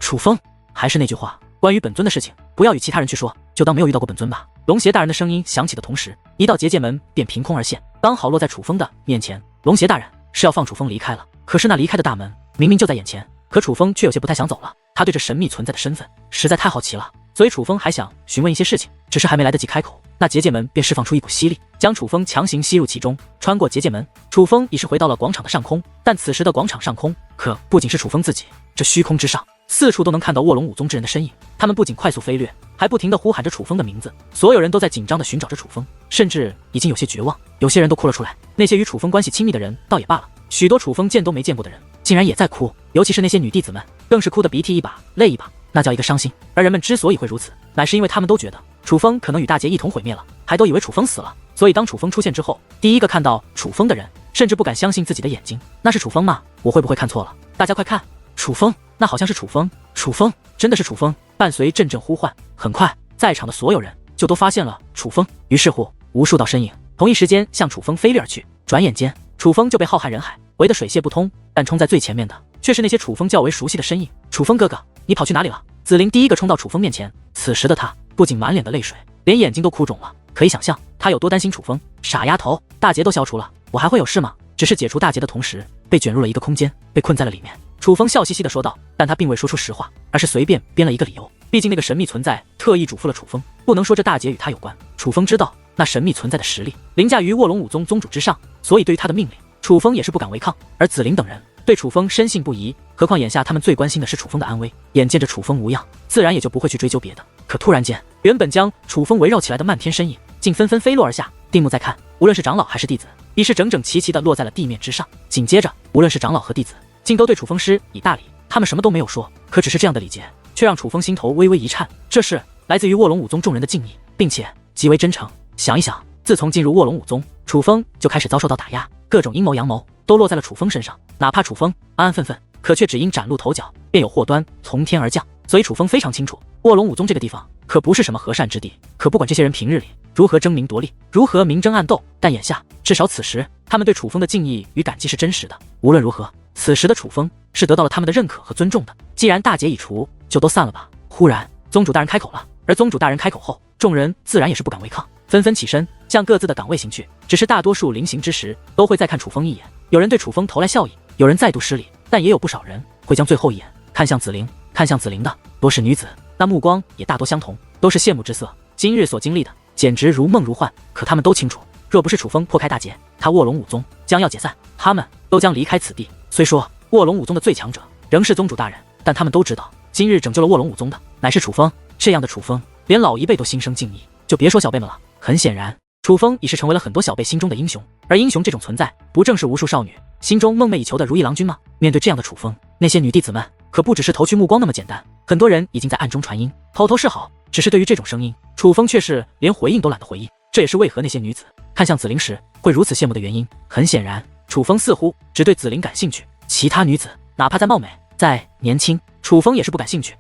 楚风，还是那句话，关于本尊的事情，不要与其他人去说，就当没有遇到过本尊吧。龙邪大人的声音响起的同时，一道结界门便凭空而现，刚好落在楚风的面前。龙邪大人是要放楚风离开了，可是那离开的大门明明就在眼前，可楚风却有些不太想走了。他对这神秘存在的身份实在太好奇了，所以楚风还想询问一些事情，只是还没来得及开口，那结界门便释放出一股吸力，将楚风强行吸入其中。穿过结界门，楚风已是回到了广场的上空，但此时的广场上空可不仅是楚风自己，这虚空之上四处都能看到卧龙武宗之人的身影，他们不仅快速飞掠，还不停地呼喊着楚风的名字。所有人都在紧张地寻找着楚风，甚至已经有些绝望，有些人都哭了出来。那些与楚风关系亲密的人倒也罢了，许多楚风见都没见过的人竟然也在哭，尤其是那些女弟子们，更是哭得鼻涕一把泪一把，那叫一个伤心。而人们之所以会如此，乃是因为他们都觉得楚风可能与大劫一同毁灭了，还都以为楚风死了。所以当楚风出现之后，第一个看到楚风的人甚至不敢相信自己的眼睛，那是楚风吗？我会不会看错了？大家快看，楚风，那好像是楚风，楚风，真的是楚风！伴随阵阵呼唤，很快在场的所有人就都发现了楚风，于是乎无数道身影同一时间向楚风飞掠而去，转眼间楚风就被浩瀚人海围得水泄不通，但冲在最前面的却是那些楚风较为熟悉的身影。楚风哥哥，你跑去哪里了？紫菱第一个冲到楚风面前，此时的他不仅满脸的泪水，连眼睛都哭肿了，可以想象他有多担心楚风。傻丫头，大劫都消除了，我还会有事吗？只是解除大劫的同时，被卷入了一个空间，被困在了里面。楚风笑嘻嘻地说道，但他并未说出实话，而是随便编了一个理由。毕竟那个神秘存在特意嘱咐了楚风，不能说这大劫与他有关。楚风知道那神秘存在的实力凌驾于卧龙武宗宗主之上，所以对于他的命令，楚风也是不敢违抗。而紫菱等人对楚风深信不疑，何况眼下他们最关心的是楚风的安危，眼见着楚风无恙，自然也就不会去追究别的。可突然间，原本将楚风围绕起来的漫天身影竟纷纷飞落而下。定目再看，无论是长老还是弟子，已是整整齐齐地落在了地面之上。紧接着，无论是长老和弟子，竟都对楚风施以大礼。他们什么都没有说，可只是这样的礼节，却让楚风心头微微一颤。这是来自于卧龙武宗众人的敬意，并且极为真诚。想一想，自从进入卧龙武宗，楚风就开始遭受到打压，各种阴谋阳谋都落在了楚风身上。哪怕楚风安安分分，可却只因崭露头角，便有祸端从天而降。所以楚风非常清楚，卧龙武宗这个地方可不是什么和善之地。可不管这些人平日里如何争名夺利，如何明争暗斗，但眼下至少此时，他们对楚风的敬意与感激是真实的。无论如何，此时的楚风是得到了他们的认可和尊重的。既然大劫已除，就都散了吧。忽然宗主大人开口了，而宗主大人开口后，众人自然也是不敢违抗，纷纷起身向各自的岗位行去。只是大多数临行之时都会再看楚风一眼，有人对楚风投来笑意，有人再度施礼，但也有不少人会将最后一眼看向紫菱。看向紫菱的多是女子，那目光也大多相同，都是羡慕之色。今日所经历的简直如梦如幻，可他们都清楚，若不是楚风破开大劫，他卧龙武宗将要解散，他们都将离开此地。虽说卧龙武宗的最强者仍是宗主大人，但他们都知道，今日拯救了卧龙武宗的乃是楚风。这样的楚风，连老一辈都心生敬意，就别说小辈们了。很显然，楚风已是成为了很多小辈心中的英雄，而英雄这种存在，不正是无数少女心中梦寐以求的如意郎君吗？面对这样的楚风，那些女弟子们可不只是投去目光那么简单，很多人已经在暗中传音，偷偷示好。只是对于这种声音，楚风却是连回应都懒得回应。这也是为何那些女子看向紫菱时会如此羡慕的原因。很显然，楚风似乎只对紫菱感兴趣，其他女子哪怕再貌美再年轻，楚风也是不感兴趣。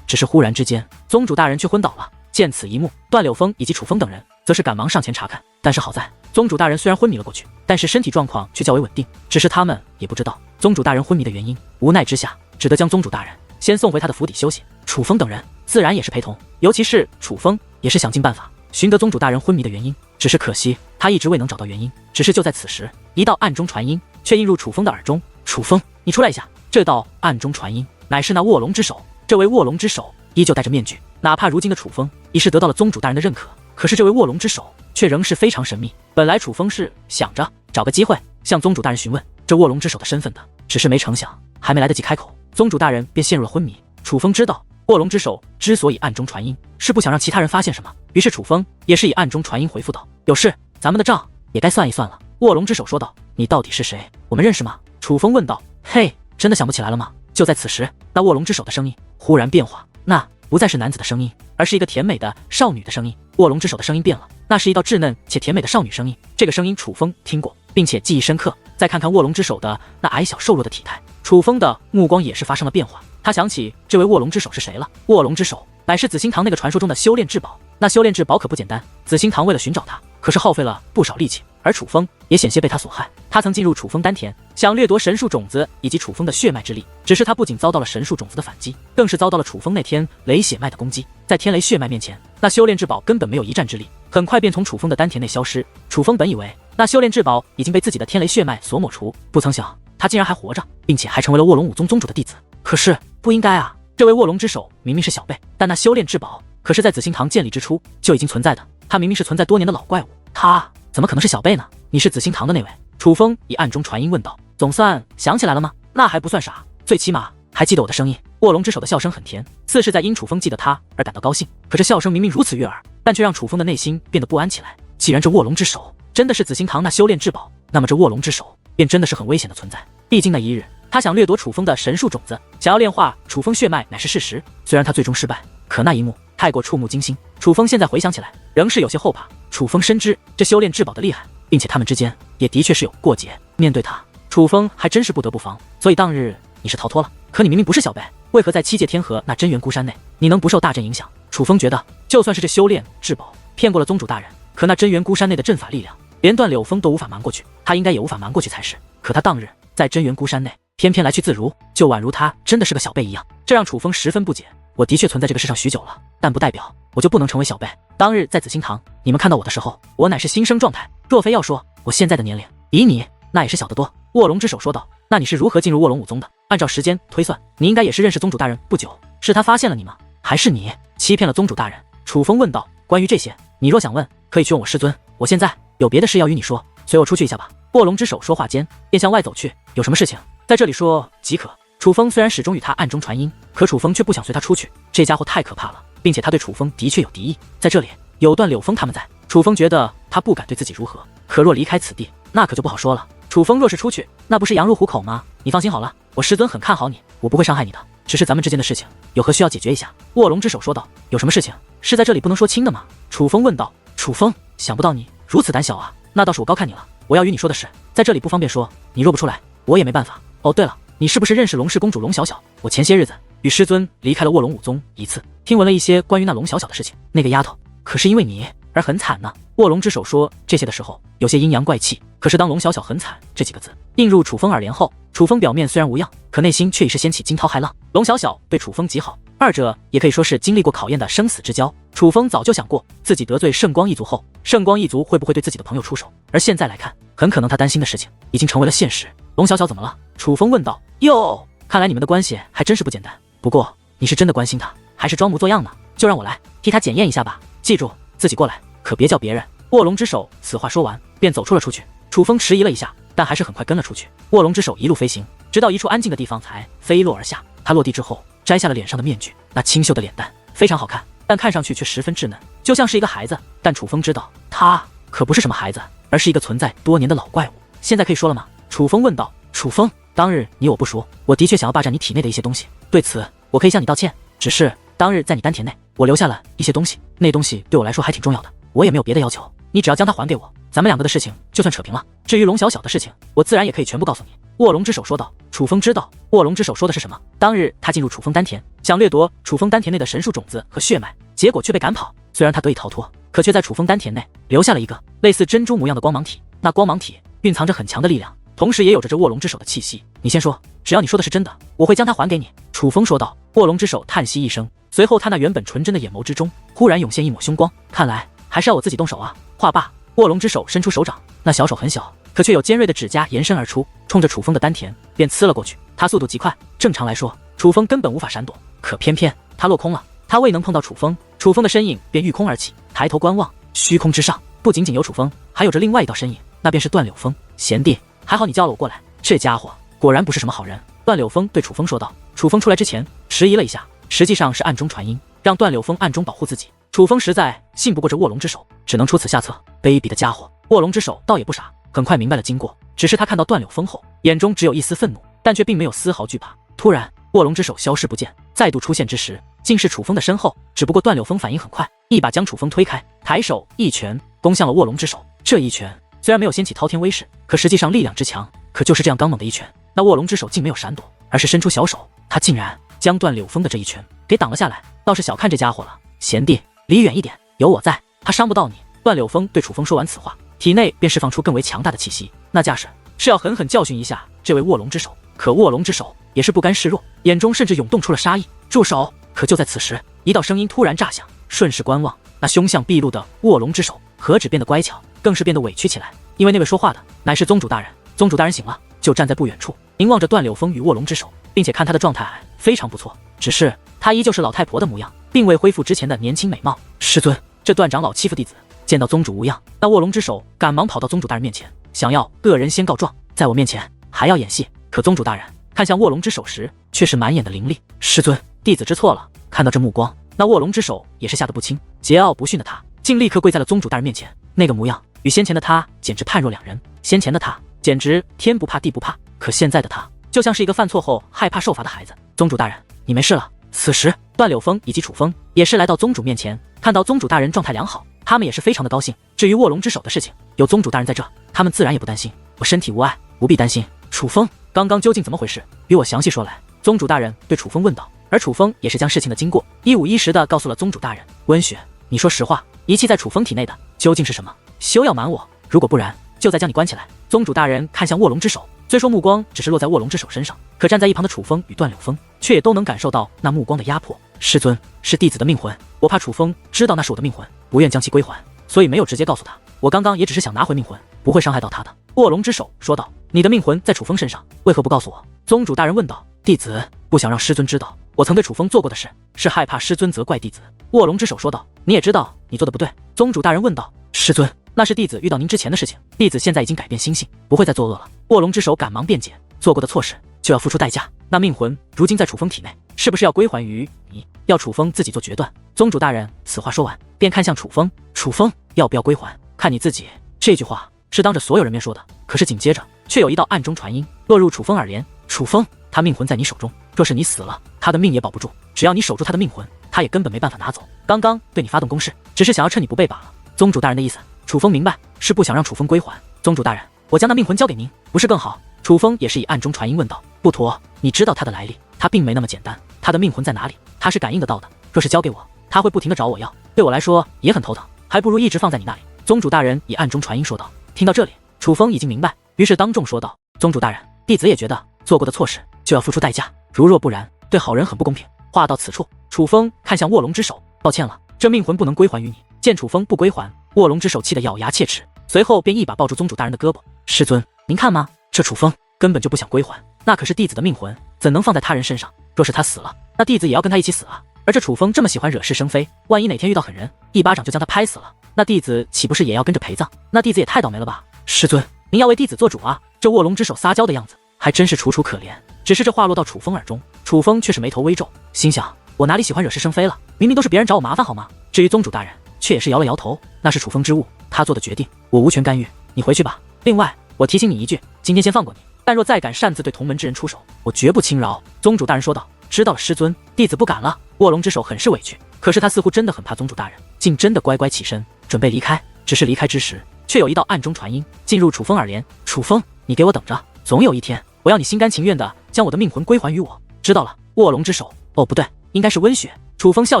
只是忽然之间，宗主大人却昏倒了。见此一幕，段柳风以及楚风等人则是赶忙上前查看，但是好在宗主大人虽然昏迷了过去，但是身体状况却较为稳定。只是他们也不知道宗主大人昏迷的原因，无奈之下只得将宗主大人先送回他的府邸休息。楚风等人自然也是陪同，尤其是楚风也是想尽办法寻得宗主大人昏迷的原因。只是可惜他一直未能找到原因。只是就在此时，一道暗中传音却映入楚风的耳中：楚风，你出来一下。这道暗中传音乃是那卧龙之首，这位卧龙之首依旧戴着面具，哪怕如今的楚风已是得到了宗主大人的认可，可是这位卧龙之首却仍是非常神秘。本来楚风是想着找个机会向宗主大人询问这卧龙之首的身份的，只是没成想还没来得及开口，宗主大人便陷入了昏迷。楚风知道卧龙之首之所以暗中传音，是不想让其他人发现什么，于是楚风也是以暗中传音回复道：有事，咱们的账也该算一算了。卧龙之首说道：你到底是谁？我们认识吗？楚风问道。嘿，真的想不起来了吗？就在此时，那卧龙之首的声音忽然变化，那不再是男子的声音，而是一个甜美的少女的声音。卧龙之首的声音变了，那是一道稚嫩且甜美的少女声音。这个声音楚风听过，并且记忆深刻。再看看卧龙之首的那矮小瘦弱的体态，楚风的目光也是发生了变化。他想起这位卧龙之首是谁了。卧龙之首乃是紫心堂那个传说中的修炼至宝，那修炼至宝可不简单。紫心堂为了寻找他，可是耗费了不少力气。而楚风也险些被他所害。他曾进入楚风丹田，想掠夺神树种子以及楚风的血脉之力，只是他不仅遭到了神树种子的反击，更是遭到了楚风那天雷血脉的攻击。在天雷血脉面前，那修炼至宝根本没有一战之力，很快便从楚风的丹田内消失。楚风本以为那修炼至宝已经被自己的天雷血脉所抹除，不曾想他竟然还活着，并且还成为了卧龙武宗宗主的弟子。可是不应该啊！这位卧龙之首明明是小辈，但那修炼至宝可是在紫星堂建立之初就已经存在的。他明明是存在多年的老怪物，他怎么可能是小辈呢？你是紫星堂的那位？楚风以暗中传音问道。总算想起来了吗？那还不算傻，最起码还记得我的声音。卧龙之首的笑声很甜，似是在因楚风记得他而感到高兴。可这笑声明明如此悦耳，但却让楚风的内心变得不安起来。既然这卧龙之首真的是紫星堂那修炼至宝，那么这卧龙之首便真的是很危险的存在。毕竟那一日他想掠夺楚风的神树种子，想要炼化楚风血脉乃是事实。虽然他最终失败，可那一幕太过触目惊心，楚风现在回想起来仍是有些后怕。楚风深知这修炼至宝的厉害，并且他们之间也的确是有过节。面对他，楚风还真是不得不防。所以当日你是逃脱了，可你明明不是小辈，为何在七界天河那真元孤山内你能不受大阵影响？楚风觉得就算是这修炼至宝骗过了宗主大人，可那真元孤山内的阵法力量连段柳风都无法瞒过去，他应该也无法瞒过去才是。可他当日在真元孤山内偏偏来去自如，就宛如他真的是个小辈一样，这让楚风十分不解。我的确存在这个世上许久了，但不代表我就不能成为小辈。当日在紫星堂你们看到我的时候，我乃是新生状态，若非要说我现在的年龄比你那也是小得多。卧龙之首说道。那你是如何进入卧龙武宗的？按照时间推算，你应该也是认识宗主大人不久，是他发现了你吗？还是你欺骗了宗主大人？楚风问道。关于这些，你若想问，可以去问我师尊，我现在有别的事要与你说，随我出去一下吧。卧龙之首说话间便向外走去，有什么事情在这里说即可。楚风虽然始终与他暗中传音，可楚风却不想随他出去，这家伙太可怕了，并且他对楚风的确有敌意。在这里有段柳风他们在，楚风觉得他不敢对自己如何，可若离开此地，那可就不好说了。楚风若是出去，那不是羊入虎口吗？你放心好了，我师尊很看好你，我不会伤害你的，只是咱们之间的事情有何需要解决一下。卧龙之首说道。有什么事情是在这里不能说清的吗？楚风问道。楚风，想不到你如此胆小啊，那倒是我高看你了。我要与你说的事，在这里不方便说，你若不出来，我也没办法。哦，对了，你是不是认识龙氏公主龙小小？我前些日子与师尊离开了卧龙武宗一次，听闻了一些关于那龙小小的事情。那个丫头可是因为你而很惨呢。卧龙之首说这些的时候有些阴阳怪气，可是当龙小小很惨这几个字映入楚风耳帘后，楚风表面虽然无恙，可内心却已是掀起惊涛骇浪。龙小小对楚风极好，二者也可以说是经历过考验的生死之交。楚风早就想过，自己得罪圣光一族后，圣光一族会不会对自己的朋友出手，而现在来看，很可能他担心的事情已经成为了现实。龙小小怎么了？楚风问道。哟，看来你们的关系还真是不简单。不过你是真的关心他，还是装模作样呢？就让我来替他检验一下吧。记住自己过来，可别叫别人。卧龙之首此话说完便走出了出去。楚风迟疑了一下，但还是很快跟了出去。卧龙之首一路飞行，直到一处安静的地方才飞落而下。他落地之后摘下了脸上的面具，那清秀的脸蛋非常好看，但看上去却十分稚嫩，就像是一个孩子。但楚风知道他可不是什么孩子，而是一个存在多年的老怪物。现在可以说了吗？楚风问道。楚风，当日你我不熟，我的确想要霸占你体内的一些东西，对此我可以向你道歉。只是当日在你丹田内，我留下了一些东西，那东西对我来说还挺重要的，我也没有别的要求，你只要将它还给我，咱们两个的事情就算扯平了。至于龙小小的事情，我自然也可以全部告诉你。卧龙之首说道。楚风知道卧龙之首说的是什么。当日他进入楚风丹田，想掠夺楚风丹田内的神树种子和血脉，结果却被赶跑。虽然他得以逃脱，可却在楚风丹田内留下了一个类似珍珠模样的光芒体，那光芒体蕴藏着很强的力量，同时也有着这卧龙之首的气息。你先说，只要你说的是真的，我会将它还给你。楚风说道。卧龙之首叹息一声，随后他那原本纯真的眼眸之中忽然涌现一抹凶光。看来还是要我自己动手啊。话罢，卧龙之首伸出手掌，那小手很小，可却有尖锐的指甲延伸而出，冲着楚风的丹田便刺了过去。他速度极快，正常来说楚风根本无法闪躲，可偏偏他落空了。他未能碰到楚风，楚风的身影便御空而起，抬头观望，虚空之上不仅仅有楚风，还有着另外一道身影，那便是段柳风。贤弟，还好你叫了我过来，这家伙果然不是什么好人。段柳风对楚风说道。楚风出来之前迟疑了一下，实际上是暗中传音，让段柳风暗中保护自己。楚风实在信不过这卧龙之首，只能出此下策。卑鄙的家伙！卧龙之首倒也不傻，很快明白了经过，只是他看到段柳风后，眼中只有一丝愤怒，但却并没有丝毫惧怕。突然，卧龙之首消失不见，再度出现之时，竟是楚风的身后。只不过段柳风反应很快，一把将楚风推开，抬手一拳攻向了卧龙之首。这一拳虽然没有掀起滔天威势，可实际上力量之强，可就是这样刚猛的一拳，那卧龙之首竟没有闪躲，而是伸出小手，他竟然将段柳风的这一拳给挡了下来。倒是小看这家伙了，贤弟离远一点，有我在，他伤不到你。段柳风对楚风说完此话，体内便释放出更为强大的气息，那架势是要狠狠教训一下这位卧龙之首。可卧龙之首也是不甘示弱，眼中甚至涌动出了杀意。住手！可就在此时，一道声音突然炸响，顺势观望，那凶相毕露的卧龙之首何止变得乖巧，更是变得委屈起来，因为那位说话的乃是宗主大人。宗主大人醒了，就站在不远处，凝望着段柳风与卧龙之首，并且看他的状态非常不错，只是他依旧是老太婆的模样，并未恢复之前的年轻美貌。师尊，这段长老欺负弟子。见到宗主无恙，那卧龙之首赶忙跑到宗主大人面前，想要个人先告状，在我面前还要演戏。可宗主大人看向卧龙之首时，却是满眼的凌厉。师尊，弟子知错了。看到这目光，那卧龙之首也是吓得不轻，桀骜不驯的他竟立刻跪在了宗主大人面前，那个模样与先前的他简直判若两人。先前的他简直天不怕地不怕，可现在的他就像是一个犯错后害怕受罚的孩子。宗主大人，你没事了。此时段柳风以及楚风也是来到宗主面前，看到宗主大人状态良好，他们也是非常的高兴。至于卧龙之首的事情，有宗主大人在这，他们自然也不担心。我身体无碍，不必担心。楚风，刚刚究竟怎么回事？与我详细说来。宗主大人对楚风问道，而楚风也是将事情的经过一五一十的告诉了宗主大人。温雪，你说实话，遗弃在楚风体内的究竟是什么？休要瞒我，如果不然，就再将你关起来。宗主大人看向卧龙之首，虽说目光只是落在卧龙之首身上，可站在一旁的楚风与段柳风却也都能感受到那目光的压迫。师尊，是弟子的命魂，我怕楚风知道那是我的命魂，不愿将其归还，所以没有直接告诉他。我刚刚也只是想拿回命魂，不会伤害到他的。卧龙之首说道，你的命魂在楚风身上，为何不告诉我？宗主大人问道。弟子不想让师尊知道我曾对楚风做过的事，是害怕师尊责怪弟子。卧龙之首说道。你也知道你做的不对。宗主大人问道。师尊，那是弟子遇到您之前的事情，弟子现在已经改变心性，不会再作恶了。卧龙之首赶忙辩解，做过的错事就要付出代价，那命魂如今在楚风体内，是不是要归还于你？要楚风自己做决断。宗主大人此话说完，便看向楚风，楚风，要不要归还，看你自己。这句话是当着所有人面说的，可是紧接着却有一道暗中传音落入楚风耳帘。楚风，他命魂在你手中，若是你死了，他的命也保不住，只要你守住他的命魂，他也根本没办法拿走。刚刚对你发动攻势，只是想要趁你不备罢了。宗主大人的意思，楚风明白，是不想让楚风归还。宗主大人，我将那命魂交给您，不是更好？楚风也是以暗中传音问道。不妥，你知道他的来历，他并没那么简单，他的命魂在哪里，他是感应得到的。若是交给我，他会不停地找我要，对我来说也很头疼，还不如一直放在你那里。宗主大人以暗中传音说道。听到这里，楚风已经明白，于是当众说道，宗主大人，弟子也觉得做过的错事就要付出代价，如若不然，对好人很不公平。话到此处，楚风看向卧龙之首，抱歉了，这命魂不能归还于你。见楚风不归还，卧龙之首气得咬牙切齿，随后便一把抱住宗主大人的胳膊。师尊，您看吗？这楚风根本就不想归还，那可是弟子的命魂，怎能放在他人身上？若是他死了，那弟子也要跟他一起死啊！而这楚风这么喜欢惹是生非，万一哪天遇到狠人，一巴掌就将他拍死了，那弟子岂不是也要跟着陪葬？那弟子也太倒霉了吧！师尊，您要为弟子做主啊！这卧龙之首撒娇的样子，还真是楚楚可怜。只是这话落到楚风耳中，楚风却是眉头微皱，心想：我哪里喜欢惹是生非了？明明都是别人找我麻烦好吗？至于宗主大人，却也是摇了摇头，那是楚风之物，他做的决定，我无权干预。你回去吧。另外，我提醒你一句，今天先放过你，但若再敢擅自对同门之人出手，我绝不轻饶。宗主大人说道。知道了，师尊，弟子不敢了。卧龙之首很是委屈，可是他似乎真的很怕宗主大人，竟真的乖乖起身准备离开。只是离开之时，却有一道暗中传音进入楚风耳帘。楚风，你给我等着，总有一天，我要你心甘情愿的将我的命魂归还于我。知道了。卧龙之首，哦不对，应该是温雪。楚风笑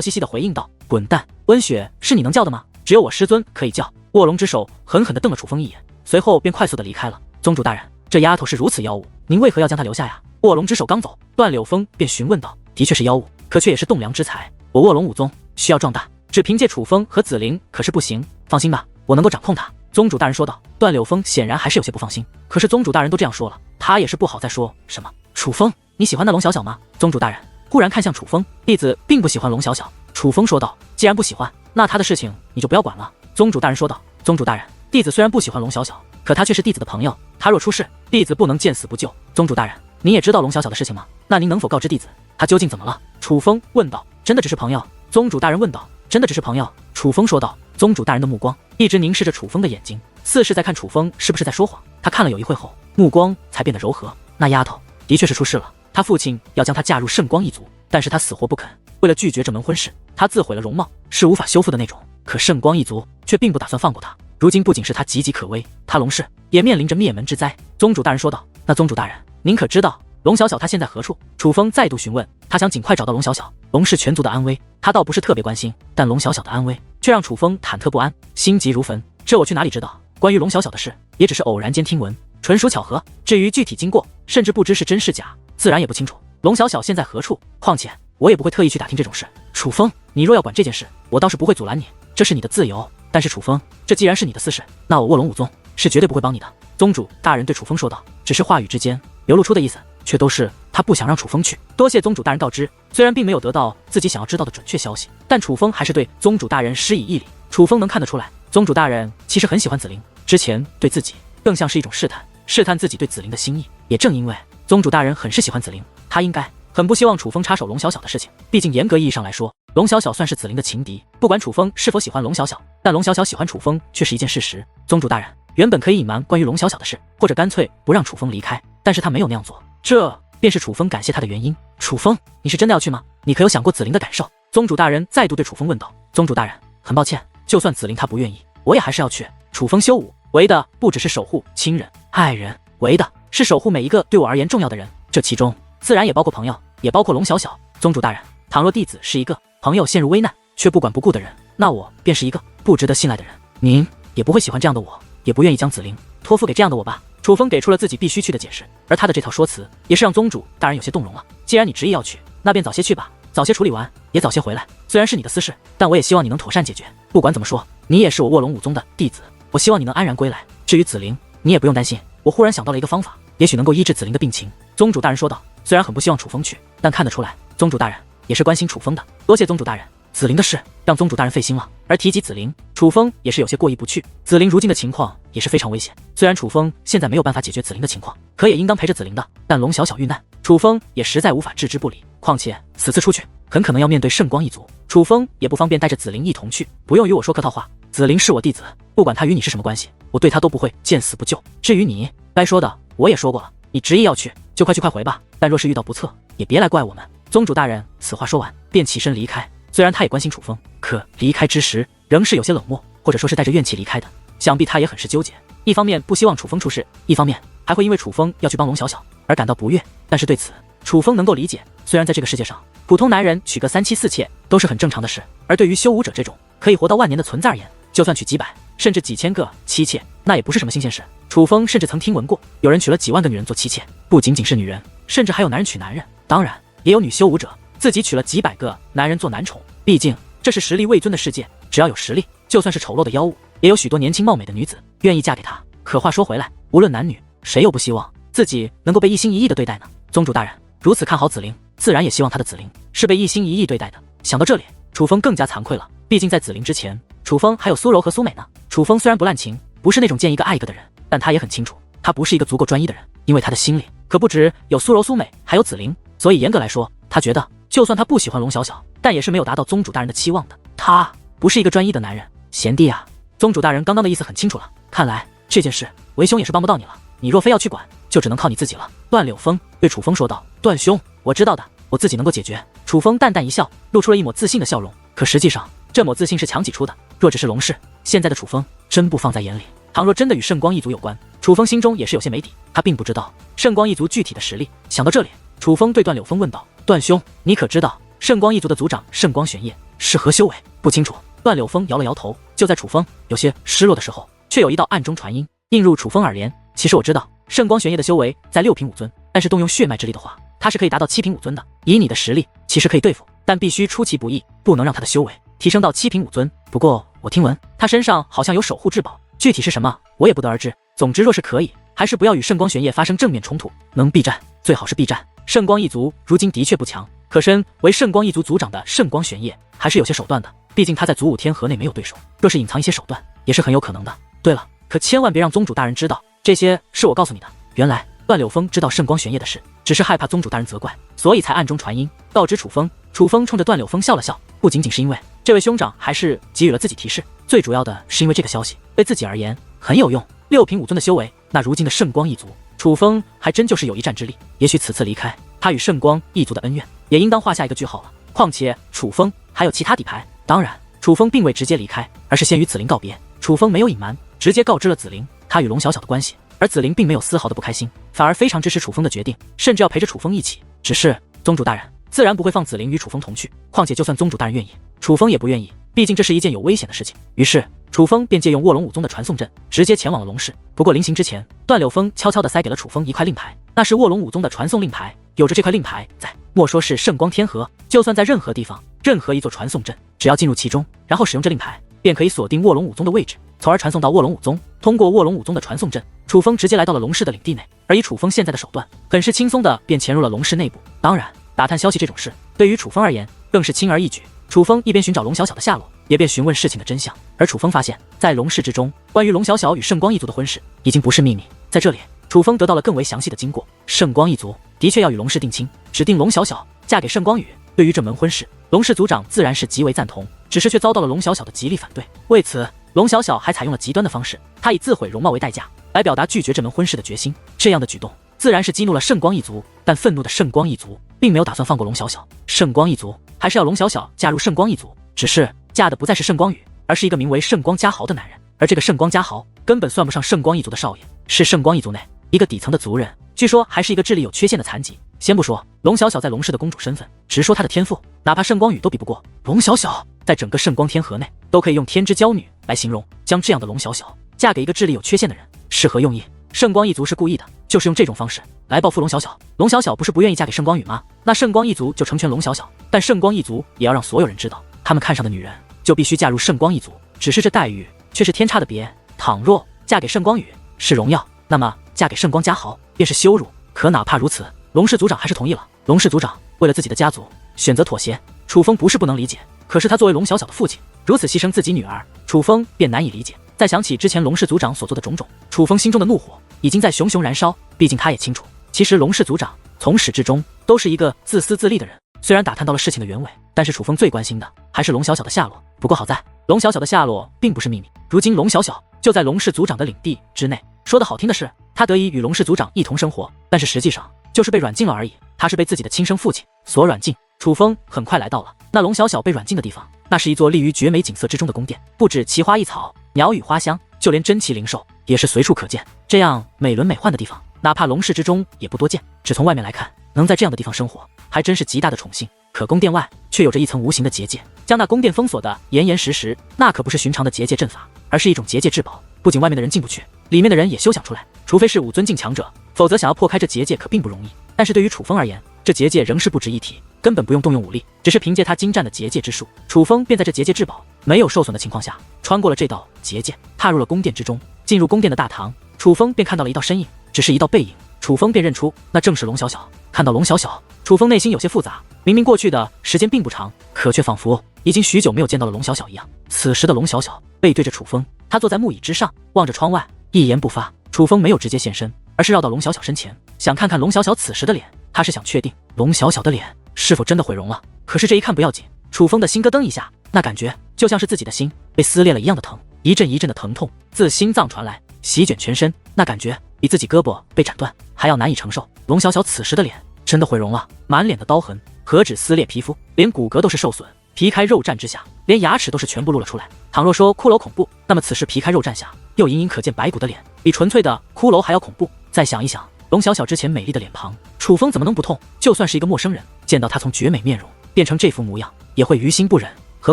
嘻嘻的回应道。滚蛋，温雪是你能叫的吗？只有我师尊可以叫。卧龙之首狠狠地瞪了楚风一眼，随后便快速的离开了。宗主大人，这丫头是如此妖物，您为何要将她留下呀？卧龙之首刚走，段柳风便询问道。的确是妖物，可却也是栋梁之才，我卧龙武宗需要壮大，只凭借楚风和紫菱可是不行。放心吧，我能够掌控他。宗主大人说道。段柳风显然还是有些不放心，可是宗主大人都这样说了，他也是不好再说什么。楚风，你喜欢那龙小小吗？宗主大人忽然看向楚风，弟子并不喜欢龙小小。楚风说道。既然不喜欢，那他的事情你就不要管了。宗主大人说道。宗主大人，弟子虽然不喜欢龙小小，可他却是弟子的朋友，他若出事，弟子不能见死不救。宗主大人，您也知道龙小小的事情吗？那您能否告知弟子，他究竟怎么了？楚风问道。真的只是朋友？宗主大人问道。真的只是朋友？楚风说道。宗主大人的目光一直凝视着楚风的眼睛，似是在看楚风是不是在说谎。他看了有一会后，目光才变得柔和。那丫头的确是出事了，他父亲要将她嫁入圣光一族，但是他死活不肯。为了拒绝这门婚事，他自毁了容貌，是无法修复的那种。可圣光一族却并不打算放过他，如今不仅是他岌岌可危，他龙氏也面临着灭门之灾。宗主大人说道。那宗主大人，您可知道龙小小她现在何处？楚风再度询问。他想尽快找到龙小小，龙氏全族的安危他倒不是特别关心，但龙小小的安危却让楚风忐忑不安，心急如焚。这我去哪里知道？关于龙小小的事，也只是偶然间听闻，纯属巧合。至于具体经过，甚至不知是真是假，自然也不清楚。龙小小现在何处？况且我也不会特意去打听这种事。楚风，你若要管这件事，我倒是不会阻拦你，这是你的自由。但是楚风，这既然是你的私事，那我卧龙武宗是绝对不会帮你的。宗主大人对楚风说道，只是话语之间流露出的意思，却都是他不想让楚风去。多谢宗主大人告知，虽然并没有得到自己想要知道的准确消息，但楚风还是对宗主大人施以一礼。楚风能看得出来，宗主大人其实很喜欢紫菱，之前对自己更像是一种试探，试探自己对紫菱的心意。也正因为宗主大人很是喜欢紫菱，他应该很不希望楚风插手龙小小的事情。毕竟严格意义上来说，龙小小算是紫菱的情敌。不管楚风是否喜欢龙小小，但龙小小喜欢楚风却是一件事实。宗主大人原本可以隐瞒关于龙小小的事，或者干脆不让楚风离开，但是他没有那样做，这便是楚风感谢他的原因。楚风，你是真的要去吗？你可有想过紫菱的感受？宗主大人再度对楚风问道。宗主大人，很抱歉，就算紫菱她不愿意，我也还是要去。楚风修武为的不只是守护亲人爱人，为的是守护每一个对我而言重要的人，这其中自然也包括朋友，也包括龙小小。宗主大人，倘若弟子是一个朋友陷入危难却不管不顾的人，那我便是一个不值得信赖的人。您也不会喜欢这样的我，也不愿意将紫菱托付给这样的我吧？楚风给出了自己必须去的解释，而他的这套说辞也是让宗主大人有些动容了。既然你执意要去，那便早些去吧，早些处理完，也早些回来。虽然是你的私事，但我也希望你能妥善解决。不管怎么说，你也是我卧龙武宗的弟子，我希望你能安然归来。至于紫菱，你也不用担心，我忽然想到了一个方法，也许能够医治紫菱的病情。宗主大人说道。虽然很不希望楚风去，但看得出来，宗主大人也是关心楚风的。多谢宗主大人。紫菱的事让宗主大人费心了，而提及紫菱，楚风也是有些过意不去。紫菱如今的情况也是非常危险，虽然楚风现在没有办法解决紫菱的情况，可也应当陪着紫菱的。但龙小小遇难，楚风也实在无法置之不理。况且此次出去，很可能要面对圣光一族，楚风也不方便带着紫菱一同去。不用与我说客套话，紫菱是我弟子，不管他与你是什么关系，我对他都不会见死不救。至于你，该说的我也说过了，你执意要去，就快去快回吧。但若是遇到不测，也别来怪我们。宗主大人此话说完，便起身离开。虽然他也关心楚风，可离开之时仍是有些冷漠，或者说是带着怨气离开的。想必他也很是纠结，一方面不希望楚风出事，一方面还会因为楚风要去帮龙小小而感到不悦。但是对此，楚风能够理解。虽然在这个世界上，普通男人娶个3妻4妾都是很正常的事，而对于修武者这种可以活到万年的存在而言，就算娶几百甚至几千个妻妾，那也不是什么新鲜事。楚风甚至曾听闻过有人娶了几万个女人做妻妾，不仅仅是女人，甚至还有男人娶男人，当然也有女修武者自己娶了几百个男人做男宠。毕竟这是实力未尊的世界，只要有实力，就算是丑陋的妖物，也有许多年轻貌美的女子愿意嫁给他。可话说回来，无论男女，谁又不希望自己能够被一心一意的对待呢？宗主大人如此看好紫菱，自然也希望他的紫菱是被一心一意对待的。想到这里，楚风更加惭愧了。毕竟在紫菱之前，楚风还有苏柔和苏美呢。楚风虽然不滥情，不是那种见一个爱一个的人，但他也很清楚，他不是一个足够专一的人，因为他的心里可不只有苏柔、苏美，还有紫菱。所以严格来说，他觉得就算他不喜欢龙小小，但也是没有达到宗主大人的期望的。他不是一个专一的男人。贤弟啊，宗主大人刚刚的意思很清楚了，看来这件事为兄也是帮不到你了，你若非要去管，就只能靠你自己了。段柳风对楚风说道。段兄，我知道的，我自己能够解决。楚风淡淡一笑，露出了一抹自信的笑容。可实际上，这抹自信是强挤出的。若只是龙氏，现在的楚风真不放在眼里。倘若真的与圣光一族有关，楚风心中也是有些没底，他并不知道圣光一族具体的实力。想到这里，楚风对段柳风问道：段兄，你可知道圣光一族的族长圣光玄烨是何修为？不清楚。段柳风摇了摇头。就在楚风有些失落的时候，却有一道暗中传音映入楚风耳帘。其实我知道圣光玄烨的修为在6品武尊，但是动用血脉之力的话，他是可以达到7品武尊的。以你的实力，其实可以对付，但必须出其不意，不能让他的修为提升到7品武尊。不过我听闻他身上好像有守护至宝，具体是什么我也不得而知。总之若是可以，还是不要与圣光玄烨发生正面冲突，能避战最好是避战。圣光一族如今的确不强，可身为圣光一族族长的圣光玄烨还是有些手段的，毕竟他在祖武天河内没有对手，若是隐藏一些手段，也是很有可能的。对了，可千万别让宗主大人知道，这些是我告诉你的。原来段柳风知道圣光玄烨的事，只是害怕宗主大人责怪，所以才暗中传音告知楚风。楚风冲着段柳风笑了笑，不仅仅是因为这位兄长还是给予了自己提示，最主要的是因为这个消息对自己而言很有用。6品武尊的修为，那如今的圣光一族，楚风还真就是有一战之力。也许此次离开，他与圣光一族的恩怨也应当画下一个句号了。况且楚风还有其他底牌。当然，楚风并未直接离开，而是先与紫菱告别。楚风没有隐瞒，直接告知了紫菱他与龙小小的关系，而紫菱并没有丝毫的不开心，反而非常支持楚风的决定，甚至要陪着楚风一起。只是宗主大人，自然不会放紫菱与楚风同去。况且就算宗主大人愿意，楚风也不愿意，毕竟这是一件有危险的事情。于是楚风便借用卧龙武宗的传送阵，直接前往了龙室。不过临行之前，段柳风悄悄地塞给了楚风一块令牌，那是卧龙武宗的传送令牌。有着这块令牌在，莫说是圣光天河，就算在任何地方，任何一座传送阵，只要进入其中，然后使用这令牌，便可以锁定卧龙武宗的位置，从而传送到卧龙武宗。通过卧龙武宗的传送阵，楚风直接来到了龙室的领地内。而以楚风现在的手段，很是轻松的便潜入了龙室内部。当然，打探消息这种事，对于楚风而言，更是轻而易举。楚风一边寻找龙小小的下落，也便询问事情的真相。而楚风发现，在龙室之中，关于龙小小与圣光一族的婚事，已经不是秘密。在这里，楚风得到了更为详细的经过。圣光一族的确要与龙氏定亲，指定龙小小嫁给圣光宇。对于这门婚事，龙氏族长自然是极为赞同，只是却遭到了龙小小的极力反对。为此，龙小小还采用了极端的方式，他以自毁容貌为代价，来表达拒绝这门婚事的决心。这样的举动自然是激怒了圣光一族，但愤怒的圣光一族并没有打算放过龙小小。圣光一族还是要龙小小嫁入圣光一族，只是嫁的不再是圣光宇，而是一个名为圣光家豪的男人。而这个圣光家豪根本算不上圣光一族的少爷，是圣光一族内一个底层的族人，据说还是一个智力有缺陷的残疾。先不说龙小小在龙氏的公主身份，直说她的天赋，哪怕圣光宇都比不过。龙小小在整个圣光天河内都可以用天之娇女来形容，将这样的龙小小嫁给一个智力有缺陷的人，是何用意？圣光一族是故意的，就是用这种方式来报复龙小小。龙小小不是不愿意嫁给圣光宇吗？那圣光一族就成全龙小小，但圣光一族也要让所有人知道，他们看上的女人就必须嫁入圣光一族，只是这待遇却是天差的别。倘若嫁给圣光宇是荣耀，那么嫁给圣光家豪便是羞辱。可哪怕如此，龙氏族长还是同意了。龙氏族长为了自己的家族选择妥协，楚风不是不能理解，可是他作为龙小小的父亲，如此牺牲自己女儿，楚风便难以理解。再想起之前龙氏族长所做的种种，楚风心中的怒火已经在熊熊燃烧。毕竟他也清楚，其实龙氏族长从始至终都是一个自私自利的人。虽然打探到了事情的原委，但是楚风最关心的还是龙小小的下落。不过好在龙小小的下落并不是秘密，如今龙小小就在龙氏族长的领地之内。说的好听的是他得以与龙氏族长一同生活，但是实际上就是被软禁了而已。他是被自己的亲生父亲所软禁。楚风很快来到了那龙小小被软禁的地方，那是一座立于绝美景色之中的宫殿，不止奇花异草、鸟语花香，就连珍奇灵兽也是随处可见。这样美轮美奂的地方，哪怕龙氏之中也不多见。只从外面来看，能在这样的地方生活，还真是极大的宠幸。可宫殿外却有着一层无形的结界，将那宫殿封锁的严严实实。那可不是寻常的结界阵法，而是一种结界至宝。不仅外面的人进不去，里面的人也休想出来，除非是武尊境强者，否则想要破开这结界可并不容易。但是对于楚风而言，这结界仍是不值一提，根本不用动用武力，只是凭借他精湛的结界之术，楚风便在这结界至宝没有受损的情况下，穿过了这道结界，踏入了宫殿之中。进入宫殿的大堂，楚风便看到了一道身影，只是一道背影，楚风便认出那正是龙小小。看到龙小小，楚风内心有些复杂，明明过去的时间并不长，可却仿佛已经许久没有见到了龙小小一样。此时的龙小小背对着楚风，他坐在木椅之上，望着窗外，一言不发。楚风没有直接现身，而是绕到龙小小身前，想看看龙小小此时的脸。他是想确定龙小小的脸是否真的毁容了。可是这一看不要紧，楚风的心咯噔一下，那感觉就像是自己的心被撕裂了一样的疼，一阵一阵的疼痛自心脏传来，席卷全身，那感觉比自己胳膊被斩断还要难以承受。龙小小此时的脸真的毁容了，满脸的刀痕，何止撕裂皮肤，连骨骼都是受损，皮开肉绽之下，连牙齿都是全部露了出来。倘若说骷髅恐怖，那么此时皮开肉绽下又隐隐可见白骨的脸，比纯粹的骷髅还要恐怖。再想一想龙小小之前美丽的脸庞，楚风怎么能不痛？就算是一个陌生人，见到她从绝美面容变成这副模样，也会于心不忍，何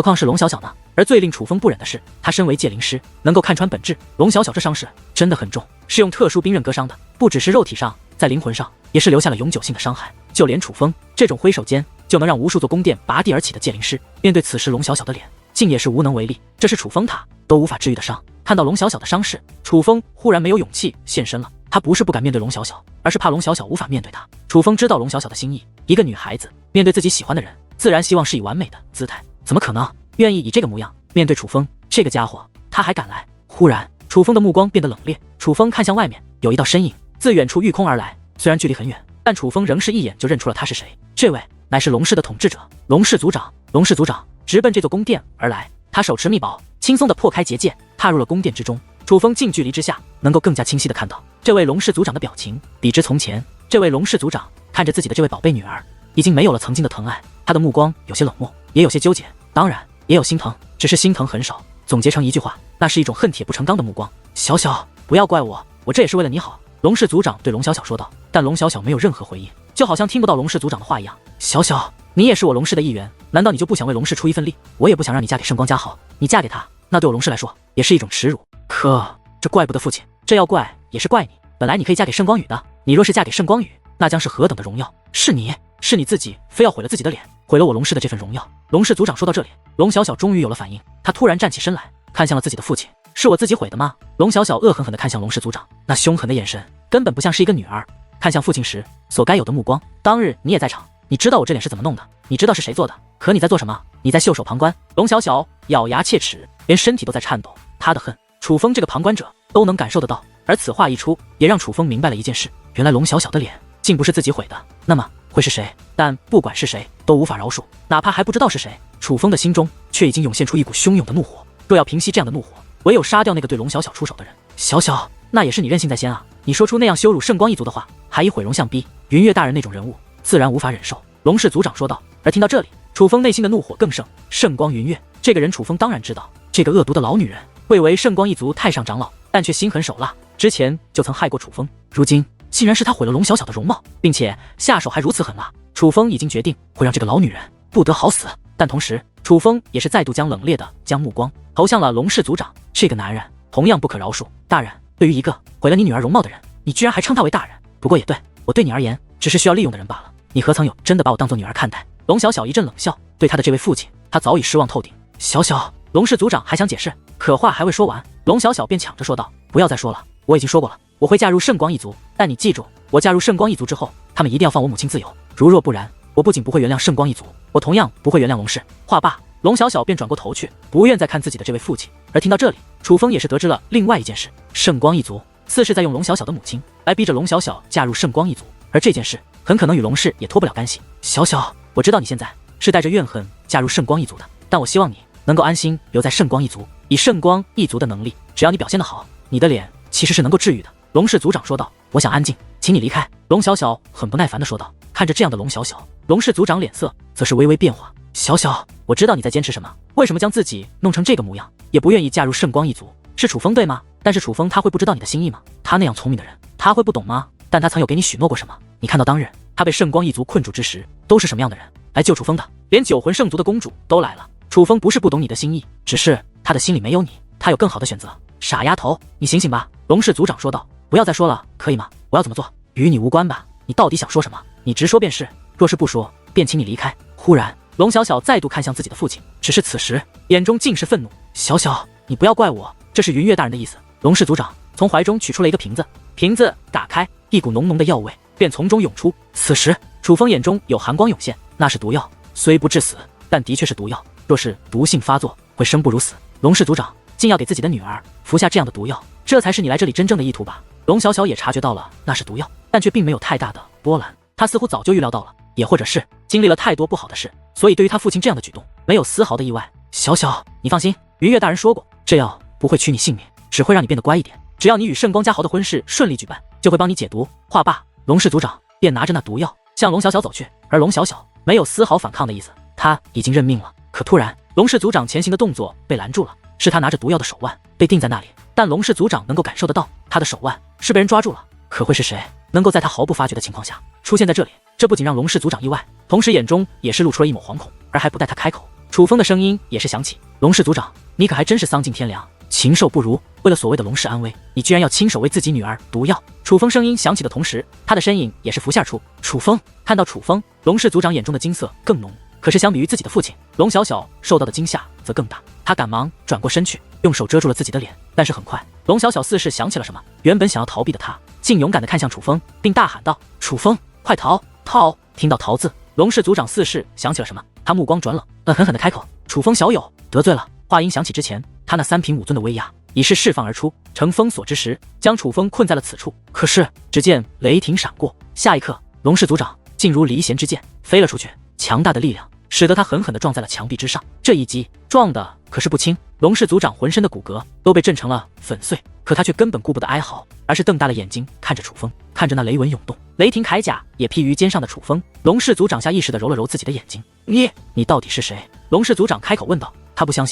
况是龙小小呢？而最令楚风不忍的是，他身为界灵师，能够看穿本质。龙小小这伤势真的很重，是用特殊冰刃割伤的，不只是肉体上，在灵魂上也是留下了永久性的伤害。就连楚风这种挥手间就能让无数座宫殿拔地而起的界灵师，面对此时龙小小的脸，竟也是无能为力。这是楚风他都无法治愈的伤。看到龙小小的伤势，楚风忽然没有勇气现身了。他不是不敢面对龙小小，而是怕龙小小无法面对他。楚风知道龙小小的心意，一个女孩子面对自己喜欢的人，自然希望是以完美的姿态，怎么可能愿意以这个模样面对楚风这个家伙？他还敢来？忽然，楚风的目光变得冷冽。楚风看向外面，有一道身影自远处御空而来，虽然距离很远，但楚风仍是一眼就认出了他是谁。这位乃是龙氏的统治者，龙氏族长。龙氏族长直奔这座宫殿而来，他手持秘宝，轻松地破开结界，踏入了宫殿之中。楚风近距离之下，能够更加清晰地看到这位龙氏族长的表情。比之从前，这位龙氏族长看着自己的这位宝贝女儿，已经没有了曾经的疼爱，他的目光有些冷漠，也有些纠结，当然也有心疼，只是心疼很少。总结成一句话，那是一种恨铁不成钢的目光。小小，不要怪我，我这也是为了你好。龙氏族长对龙小小说道，但龙小小没有任何回应，就好像听不到龙氏族长的话一样。小小，你也是我龙氏的一员，难道你就不想为龙氏出一份力？我也不想让你嫁给圣光家豪，你嫁给他，那对我龙氏来说也是一种耻辱。可这怪不得父亲，这要怪也是怪你。本来你可以嫁给圣光宇的，你若是嫁给圣光宇，那将是何等的荣耀！是你自己非要毁了自己的脸，毁了我龙氏的这份荣耀。龙氏族长说到这里，龙小小终于有了反应，他突然站起身来，看向了自己的父亲。是我自己毁的吗？龙小小恶狠狠地看向龙氏族长，那凶狠的眼神根本不像是一个女儿看向父亲时所该有的目光。当日你也在场，你知道我这脸是怎么弄的，你知道是谁做的，可你在做什么？你在袖手旁观。龙小小咬牙切齿，连身体都在颤抖，他的恨楚风这个旁观者都能感受得到。而此话一出，也让楚风明白了一件事，原来龙小小的脸竟不是自己毁的，那么会是谁？但不管是谁都无法饶恕，哪怕还不知道是谁，楚风的心中却已经涌现出一股汹涌的怒火。若要平息这样的怒火，唯有杀掉那个对龙小小出手的人。小小，那也是你任性在先啊！你说出那样羞辱圣光一族的话，还以毁容相逼，云月大人那种人物自然无法忍受。龙氏族长说道。而听到这里，楚风内心的怒火更盛。圣光云月这个人，楚风当然知道，这个恶毒的老女人贵为圣光一族太上长老，但却心狠手辣，之前就曾害过楚风，如今竟然是他毁了龙小小的容貌，并且下手还如此狠辣。楚风已经决定会让这个老女人不得好死，但同时楚风也是再度冷冽地将目光投向了龙氏族长。这个男人同样不可饶恕。大人，对于一个毁了你女儿容貌的人，你居然还称他为大人。不过也对，我对你而言只是需要利用的人罢了，你何曾有真的把我当作女儿看待？龙小小一阵冷笑，对他的这位父亲，他早已失望透顶。小小，龙氏族长还想解释，可话还未说完，龙小小便抢着说道：不要再说了，我已经说过了，我会嫁入圣光一族，但你记住，我嫁入圣光一族之后，他们一定要放我母亲自由，如若不然，我不仅不会原谅圣光一族，我同样不会原谅龙氏。话罢，龙小小便转过头去，不愿再看自己的这位父亲。而听到这里，楚风也是得知了另外一件事，圣光一族似是在用龙小小的母亲来逼着龙小小嫁入圣光一族，而这件事很可能与龙氏也脱不了干系。小小，我知道你现在是带着怨恨嫁入圣光一族的，但我希望你能够安心留在圣光一族，以圣光一族的能力，只要你表现得好，你的脸其实是能够治愈的。龙氏族长说道。我想安静，请你离开。龙小小很不耐烦地说道。看着这样的龙小小，龙氏族长脸色则是微微变化。小小，我知道你在坚持什么，为什么将自己弄成这个模样，也不愿意嫁入圣光一族？是楚风对吗？但是楚风他会不知道你的心意吗？他那样聪明的人，他会不懂吗？但他曾有给你许诺过什么？你看到当日他被圣光一族困住之时，都是什么样的人来救楚风的？连九魂圣族的公主都来了。楚风不是不懂你的心意，只是他的心里没有你，他有更好的选择。傻丫头，你醒醒吧！龙氏族长说道。不要再说了，可以吗？我要怎么做与你无关吧？你到底想说什么？你直说便是，若是不说，便请你离开。忽然，龙小小再度看向自己的父亲，只是此时眼中尽是愤怒。小小，你不要怪我，这是云月大人的意思。龙氏族长从怀中取出了一个瓶子，瓶子打开，一股浓浓的药味便从中涌出。此时，楚风眼中有寒光涌现，那是毒药，虽不致死，但的确是毒药。若是毒性发作，会生不如死。龙氏族长竟要给自己的女儿服下这样的毒药，这才是你来这里真正的意图吧？龙小小也察觉到了那是毒药，但却并没有太大的波澜。他似乎早就预料到了，也或者是经历了太多不好的事，所以对于他父亲这样的举动没有丝毫的意外。小小，你放心，云月大人说过，这药不会取你性命，只会让你变得乖一点。只要你与圣光家豪的婚事顺利举办，就会帮你解毒。话罢，龙氏族长便拿着那毒药向龙小小走去，而龙小小没有丝毫反抗的意思，他已经认命了。可突然，龙氏族长前行的动作被拦住了，是他拿着毒药的手腕被定在那里，但龙氏族长能够感受得到，他的手腕是被人抓住了。可会是谁能够在他毫不发觉的情况下出现在这里？这不仅让龙氏族长意外，同时眼中也是露出了一抹惶恐。而还不待他开口，楚风的声音也是响起：龙氏族长，你可还真是丧尽天良，禽兽不如。为了所谓的龙氏安危，你居然要亲手为自己女儿毒药。楚风声音响起的同时，他的身影也是浮现出。楚风，看到楚风，龙氏族长眼中的惊色更浓。可是相比于自己的父亲，龙小小受到的惊吓则更大，他赶忙转过身去，用手遮住了自己的脸。但是很快，龙小小似是想起了什么，原本想要逃避的他，竟勇敢地看向楚风，并大喊道：楚风，快逃！逃！听到逃字，龙氏族长似是想起了什么，他目光转冷，恶狠狠地开口：楚风小友，得罪了。话音响起之前，他那三品武尊的威压已是释放而出，呈封锁之时，将楚风困在了此处。可是只见雷霆闪过，下一刻，龙氏族长竟如离弦之箭飞了出去，强大的力量使得他狠狠地撞在了墙壁之上。这一击撞的可是不轻，龙氏族长浑身的骨骼都被震成了粉碎，可他却根本顾不得哀嚎，而是瞪大了眼睛看着楚风，看着那雷纹涌动，雷霆铠甲也披于肩上的楚风。龙氏族长下意识地揉了揉自己的眼睛，你到底是谁？龙氏族长开口问道。他不相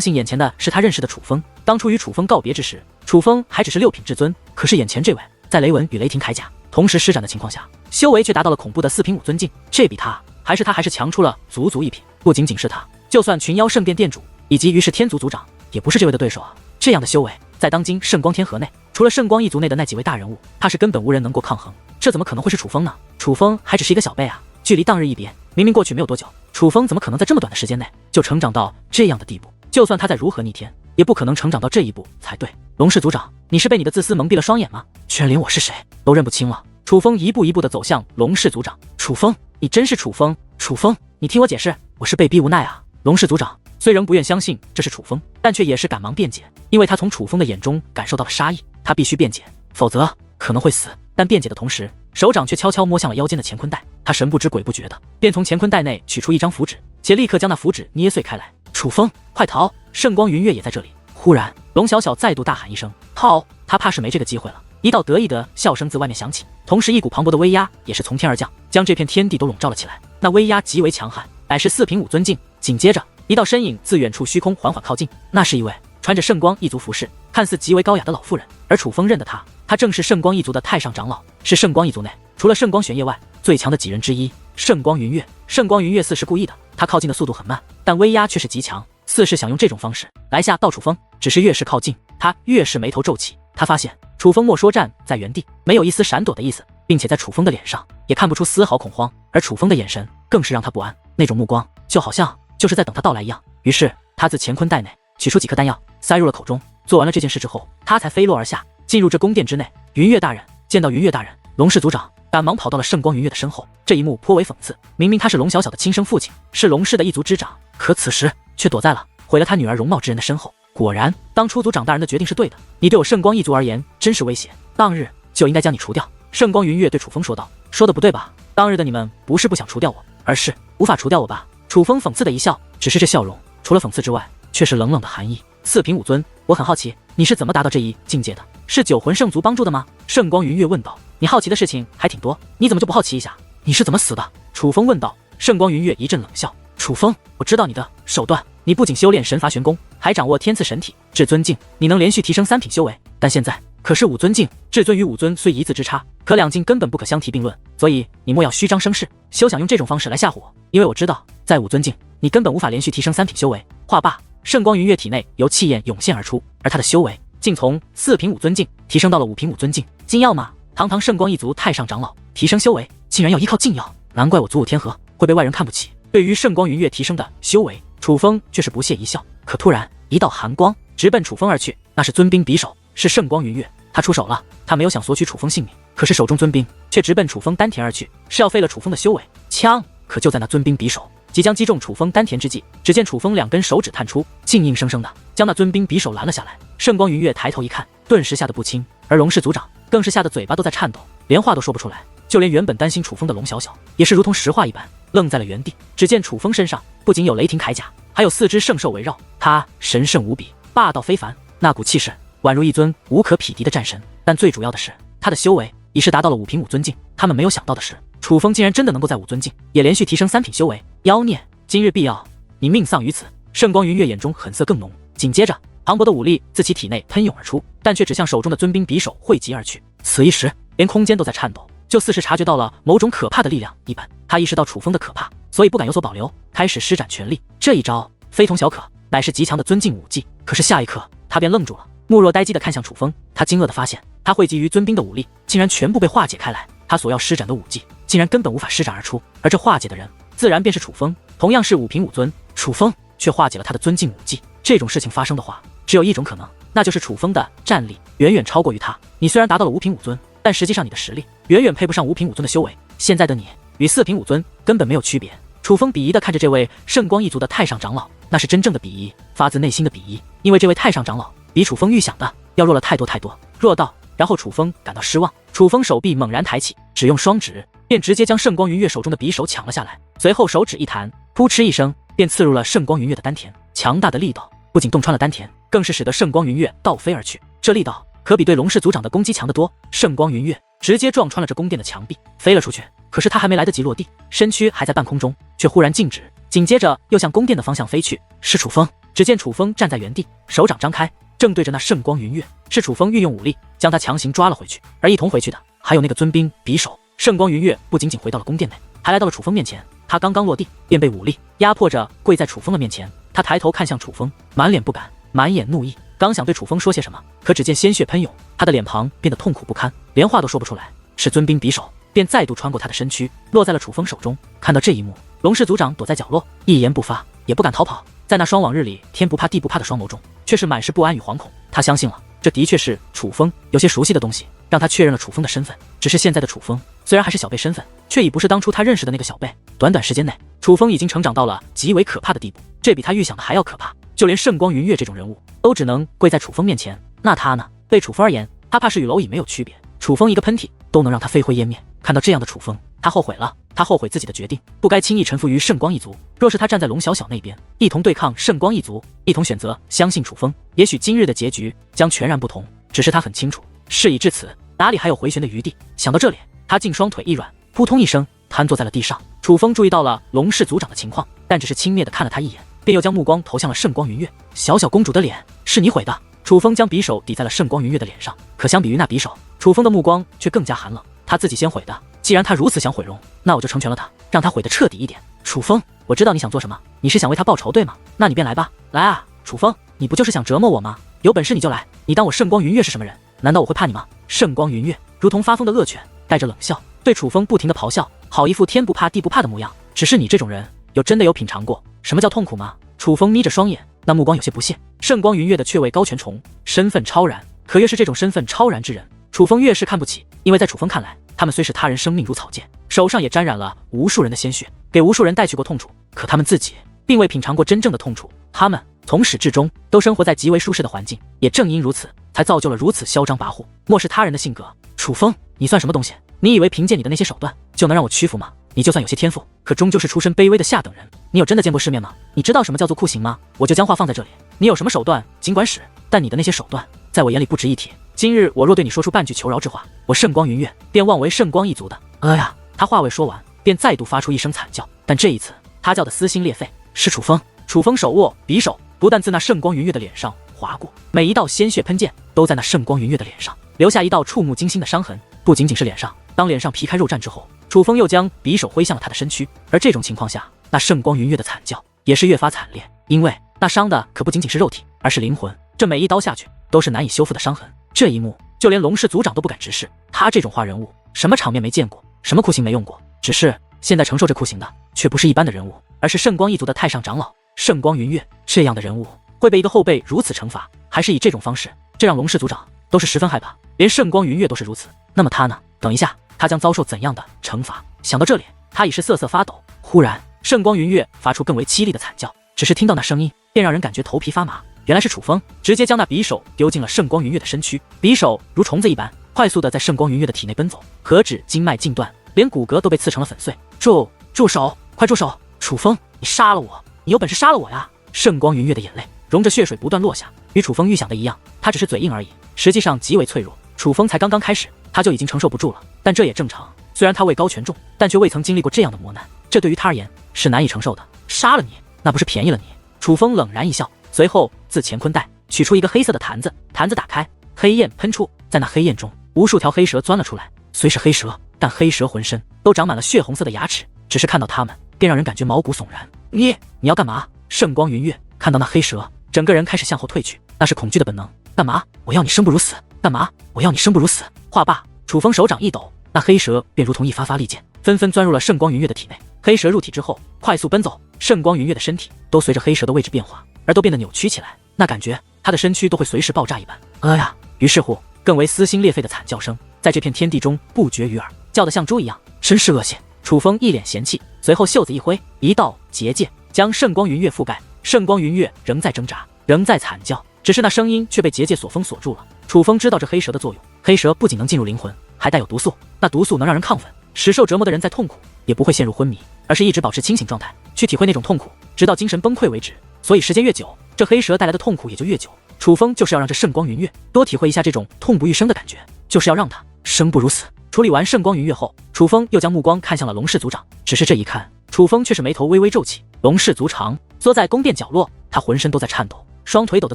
信眼前的是他认识的楚风。当初与楚风告别之时，楚风还只是6品至尊，可是眼前这位在雷纹与雷霆铠甲同时施展的情况下，修为却达到了恐怖的4品武尊境，这比他还是他还是强出了足足一品。不仅仅是他，就算群妖圣殿殿主以及于是天族族长，也不是这位的对手啊！这样的修为，在当今圣光天河内，除了圣光一族内的那几位大人物，他是根本无人能够抗衡。这怎么可能会是楚风呢？楚风还只是一个小辈啊，距离当日一别，明明过去没有多久，楚风怎么可能在这么短的时间内就成长到这样的地步？就算他再如何逆天，也不可能成长到这一步才对。龙氏族长，你是被你的自私蒙蔽了双眼吗？居然连我是谁都认不清了！楚风一步一步地走向龙氏族长。楚风，你真是楚风？楚风，你听我解释，我是被逼无奈啊！龙氏族长虽仍不愿相信这是楚风，但却也是赶忙辩解，因为他从楚风的眼中感受到了杀意，他必须辩解，否则可能会死。但辩解的同时，手掌却悄悄摸向了腰间的乾坤袋，他神不知鬼不觉的便从乾坤袋内取出一张符纸，且立刻将那符纸捏碎开来。楚风，快逃！圣光云月也在这里。忽然，龙小小再度大喊一声：“逃！”他怕是没这个机会了。一道得意的笑声自外面响起，同时一股磅礴的威压也是从天而降，将这片天地都笼罩了起来。那威压极为强悍，乃是四品武尊境。紧接着，一道身影自远处虚空缓缓靠近，那是一位穿着圣光一族服饰，看似极为高雅的老妇人。而楚风认得她，她正是圣光一族的太上长老，是圣光一族内除了圣光玄烨外最强的几人之一。圣光云月，圣光云月似是故意的，他靠近的速度很慢，但威压却是极强，似是想用这种方式来吓到楚风。只是越是靠近，他越是眉头皱起。他发现楚风默说站在原地，没有一丝闪躲的意思，并且在楚风的脸上也看不出丝毫恐慌，而楚风的眼神更是让他不安，那种目光就好像就是在等他到来一样。于是他自乾坤袋内取出几颗丹药，塞入了口中。做完了这件事之后，他才飞落而下，进入这宫殿之内。云月大人，见到云月大人，龙氏族长赶忙跑到了圣光云月的身后。这一幕颇为讽刺，明明他是龙小小的亲生父亲，是龙氏的一族之长，可此时却躲在了毁了他女儿容貌之人的身后。果然，当初族长大人的决定是对的，你对我圣光一族而言真是威胁，当日就应该将你除掉。圣光云月对楚风说道。说的不对吧？当日的你们不是不想除掉我，而是无法除掉我吧？楚风讽刺的一笑，只是这笑容除了讽刺之外，却是冷冷的寒意。四品武尊，我很好奇，你是怎么达到这一境界的？是九魂圣族帮助的吗？圣光云月问道。你好奇的事情还挺多，你怎么就不好奇一下？你是怎么死的？楚风问道。圣光云月一阵冷笑。楚风，我知道你的手段，你不仅修炼神罚玄功，还掌握天赐神体至尊境，你能连续提升3品修为。但现在可是武尊境，至尊与武尊虽一字之差，可两境根本不可相提并论，所以你莫要虚张声势，休想用这种方式来吓唬我，因为我知道在武尊境你根本无法连续提升3品修为。话罢，圣光云月体内由气焰涌现而出，而他的修为竟从4品武尊境提升到了5品武尊境。禁药吗？堂堂圣光一族太上长老提升修为竟然要依靠禁药，难怪我祖武天河会被外人看不起。对于圣光云月提升的修为，楚风却是不屑一笑。可突然一道寒光直奔楚风而去，那是尊兵匕首，是圣光云月，他出手了。他没有想索取楚风性命，可是手中尊兵却直奔楚风丹田而去，是要废了楚风的修为。枪！可就在那尊兵匕首即将击中楚风丹田之际，只见楚风2根手指探出，竟硬生生的将那尊兵匕首拦了下来。圣光云月抬头一看，顿时吓得不轻，而龙氏族长更是吓得嘴巴都在颤抖，连话都说不出来。就连原本担心楚风的龙小小，也是如同石化一般，愣在了原地。只见楚风身上不仅有雷霆铠甲，还有4只圣兽围绕，他神圣无比，霸道非凡，那股气势宛如一尊无可匹敌的战神。但最主要的是，他的修为已是达到了5品武尊境。他们没有想到的是，楚风竟然真的能够在武尊境也连续提升3品修为。妖孽，今日必要你命丧于此！圣光云月眼中狠色更浓，紧接着磅礴的武力自其体内喷涌而出，但却只向手中的尊兵匕首汇集而去。此一时，连空间都在颤抖，就似是察觉到了某种可怕的力量一般。他意识到楚风的可怕，所以不敢有所保留，开始施展全力。这一招非同小可，乃是极强的尊境武技。可是下一刻，他便愣住了，目若呆鸡地看向楚风。他惊愕地发现，他汇集于尊兵的武力竟然全部被化解开来，他所要施展的武技竟然根本无法施展而出。而这化解的人，自然便是楚风，同样是5品武尊，楚风却化解了他的尊境武技。这种事情发生的话，只有一种可能，那就是楚风的战力远远超过于他。你虽然达到了5品武尊，但实际上你的实力远远配不上5品武尊的修为。现在的你与4品武尊根本没有区别。楚风鄙夷地看着这位圣光一族的太上长老，那是真正的鄙夷，发自内心的鄙夷。因为这位太上长老比楚风预想的要弱了太多太多，弱到然后楚风感到失望。楚风手臂猛然抬起，只用双指便直接将圣光云月手中的匕首抢了下来，随后手指一弹，扑哧一声便刺入了圣光云月的丹田。强大的力道不仅洞穿了丹田，更是使得圣光云月倒飞而去。这力道可比对龙氏族长的攻击强得多。圣光云月直接撞穿了这宫殿的墙壁，飞了出去。可是他还没来得及落地，身躯还在半空中，却忽然静止，紧接着又向宫殿的方向飞去。是楚风！只见楚风站在原地，手掌张开，正对着那圣光云月。是楚风运用武力将他强行抓了回去，而一同回去的还有那个尊兵匕首。圣光云月不仅仅回到了宫殿内，还来到了楚风面前。他刚刚落地，便被武力压迫着跪在楚风的面前。他抬头看向楚风，满脸不敢，满眼怒意，刚想对楚风说些什么，可只见鲜血喷涌，他的脸庞变得痛苦不堪，连话都说不出来。是尊兵匕首便再度穿过他的身躯，落在了楚风手中。看到这一幕，龙氏族长躲在角落，一言不发，也不敢逃跑。在那双往日里天不怕地不怕的双眸中，却是满是不安与惶恐。他相信了，这的确是楚风有些熟悉的东西，让他确认了楚风的身份。只是现在的楚风虽然还是小辈身份，却已不是当初他认识的那个小辈。短短时间内，楚风已经成长到了极为可怕的地步，这比他预想的还要可怕。就连圣光云月这种人物都只能跪在楚风面前，那他呢？对楚风而言，他怕是与蝼蚁没有区别。楚风一个喷嚏都能让他飞灰烟灭。看到这样的楚风，他后悔了，他后悔自己的决定，不该轻易臣服于圣光一族。若是他站在龙小小那边，一同对抗圣光一族，一同选择相信楚风，也许今日的结局将全然不同。只是他很清楚，事已至此，哪里还有回旋的余地？想到这里，他竟双腿一软，扑通一声瘫坐在了地上。楚风注意到了龙氏族长的情况，但只是轻蔑地看了他一眼，便又将目光投向了圣光云月。小小公主的脸是你毁的。楚风将匕首抵在了圣光云月的脸上，可相比于那匕首，楚风的目光却更加寒冷。他自己先毁的，既然他如此想毁容，那我就成全了他，让他毁得彻底一点。楚风，我知道你想做什么，你是想为他报仇对吗？那你便来吧，来啊！楚风，你不就是想折磨我吗？有本事你就来！你当我圣光云月是什么人？难道我会怕你吗？圣光云月如同发疯的恶犬，带着冷笑对楚风不停的咆哮，好一副天不怕地不怕的模样。只是你这种人，真的有品尝过什么叫痛苦吗？楚风眯着双眼，那目光有些不屑。圣光云月的却为高权虫，身份超然，可越是这种身份超然之人，楚风越是看不起。因为在楚风看来，他们虽是他人生命如草芥，手上也沾染了无数人的鲜血，给无数人带去过痛楚，可他们自己并未品尝过真正的痛楚。他们从始至终都生活在极为舒适的环境，也正因如此，才造就了如此嚣张跋扈、漠视他人的性格。楚风，你算什么东西？你以为凭借你的那些手段就能让我屈服吗？你就算有些天赋，可终究是出身卑微的下等人。你有真的见过世面吗？你知道什么叫做酷刑吗？我就将话放在这里，你有什么手段尽管使，但你的那些手段在我眼里不值一提。今日我若对你说出半句求饶之话，我圣光云月便妄为圣光一族的。呀！他话未说完，便再度发出一声惨叫，但这一次他叫得撕心裂肺。是楚风。楚风手握匕首，不但自那圣光云月的脸上划过，每一道鲜血喷溅都在那圣光云月的脸上留下一道触目惊心的伤痕。不仅仅是脸上，当脸上皮开肉绽之后，楚风又将匕首挥向了他的身躯。而这种情况下，那圣光云月的惨叫也是越发惨烈，因为那伤的可不仅仅是肉体，而是灵魂。这每一刀下去都是难以修复的伤痕。这一幕就连龙氏族长都不敢直视，他这种化人物，什么场面没见过，什么酷刑没用过。只是现在承受这酷刑的却不是一般的人物，而是圣光一族的太上长老圣光云月。这样的人物会被一个后辈如此惩罚，还是以这种方式，这让龙氏族长都是十分害怕。连圣光云月都是如此，那么他呢？等一下，他将遭受怎样的惩罚？想到这里，他已是瑟瑟发抖。忽然，圣光云月发出更为凄厉的惨叫，只是听到那声音，便让人感觉头皮发麻。原来是楚风直接将那匕首丢进了圣光云月的身躯，匕首如虫子一般快速的在圣光云月的体内奔走，何止经脉尽断，连骨骼都被刺成了粉碎。住手！快住手！楚风，你杀了我！你有本事杀了我呀！圣光云月的眼泪融着血水不断落下，与楚风预想的一样，他只是嘴硬而已，实际上极为脆弱。楚风才刚刚开始，他就已经承受不住了，但这也正常。虽然他位高权重，但却未曾经历过这样的磨难，这对于他而言是难以承受的。杀了你，那不是便宜了你？楚风冷然一笑，随后自乾坤袋取出一个黑色的坛子，坛子打开，黑焰喷出，在那黑焰中，无数条黑蛇钻了出来。虽是黑蛇，但黑蛇浑身都长满了血红色的牙齿，只是看到它们，便让人感觉毛骨悚然。你要干嘛？圣光云月看到那黑蛇，整个人开始向后退去，那是恐惧的本能。干嘛？我要你生不如死！干嘛？我要你生不如死！话罢，楚风手掌一抖，那黑蛇便如同一发发利剑，纷纷钻入了圣光云月的体内。黑蛇入体之后，快速奔走，圣光云月的身体都随着黑蛇的位置变化，而都变得扭曲起来，那感觉他的身躯都会随时爆炸一般。呀！于是乎，更为撕心裂肺的惨叫声在这片天地中不绝于耳，叫得像猪一样，真是恶心。楚风一脸嫌弃，随后袖子一挥，一道结界将圣光云月覆盖。圣光云月仍在挣扎，仍在惨叫，只是那声音却被结界所封锁住了。楚风知道这黑蛇的作用，黑蛇不仅能进入灵魂，还带有毒素，那毒素能让人亢奋，使受折磨的人在痛苦也不会陷入昏迷，而是一直保持清醒状态，去体会那种痛苦，直到精神崩溃为止。所以时间越久，这黑蛇带来的痛苦也就越久。楚风就是要让这圣光云月多体会一下这种痛不欲生的感觉，就是要让他生不如死。处理完圣光云月后，楚风又将目光看向了龙氏族长，只是这一看，楚风却是眉头微微皱起。龙氏族长缩在宫殿角落，他浑身都在颤抖，双腿抖得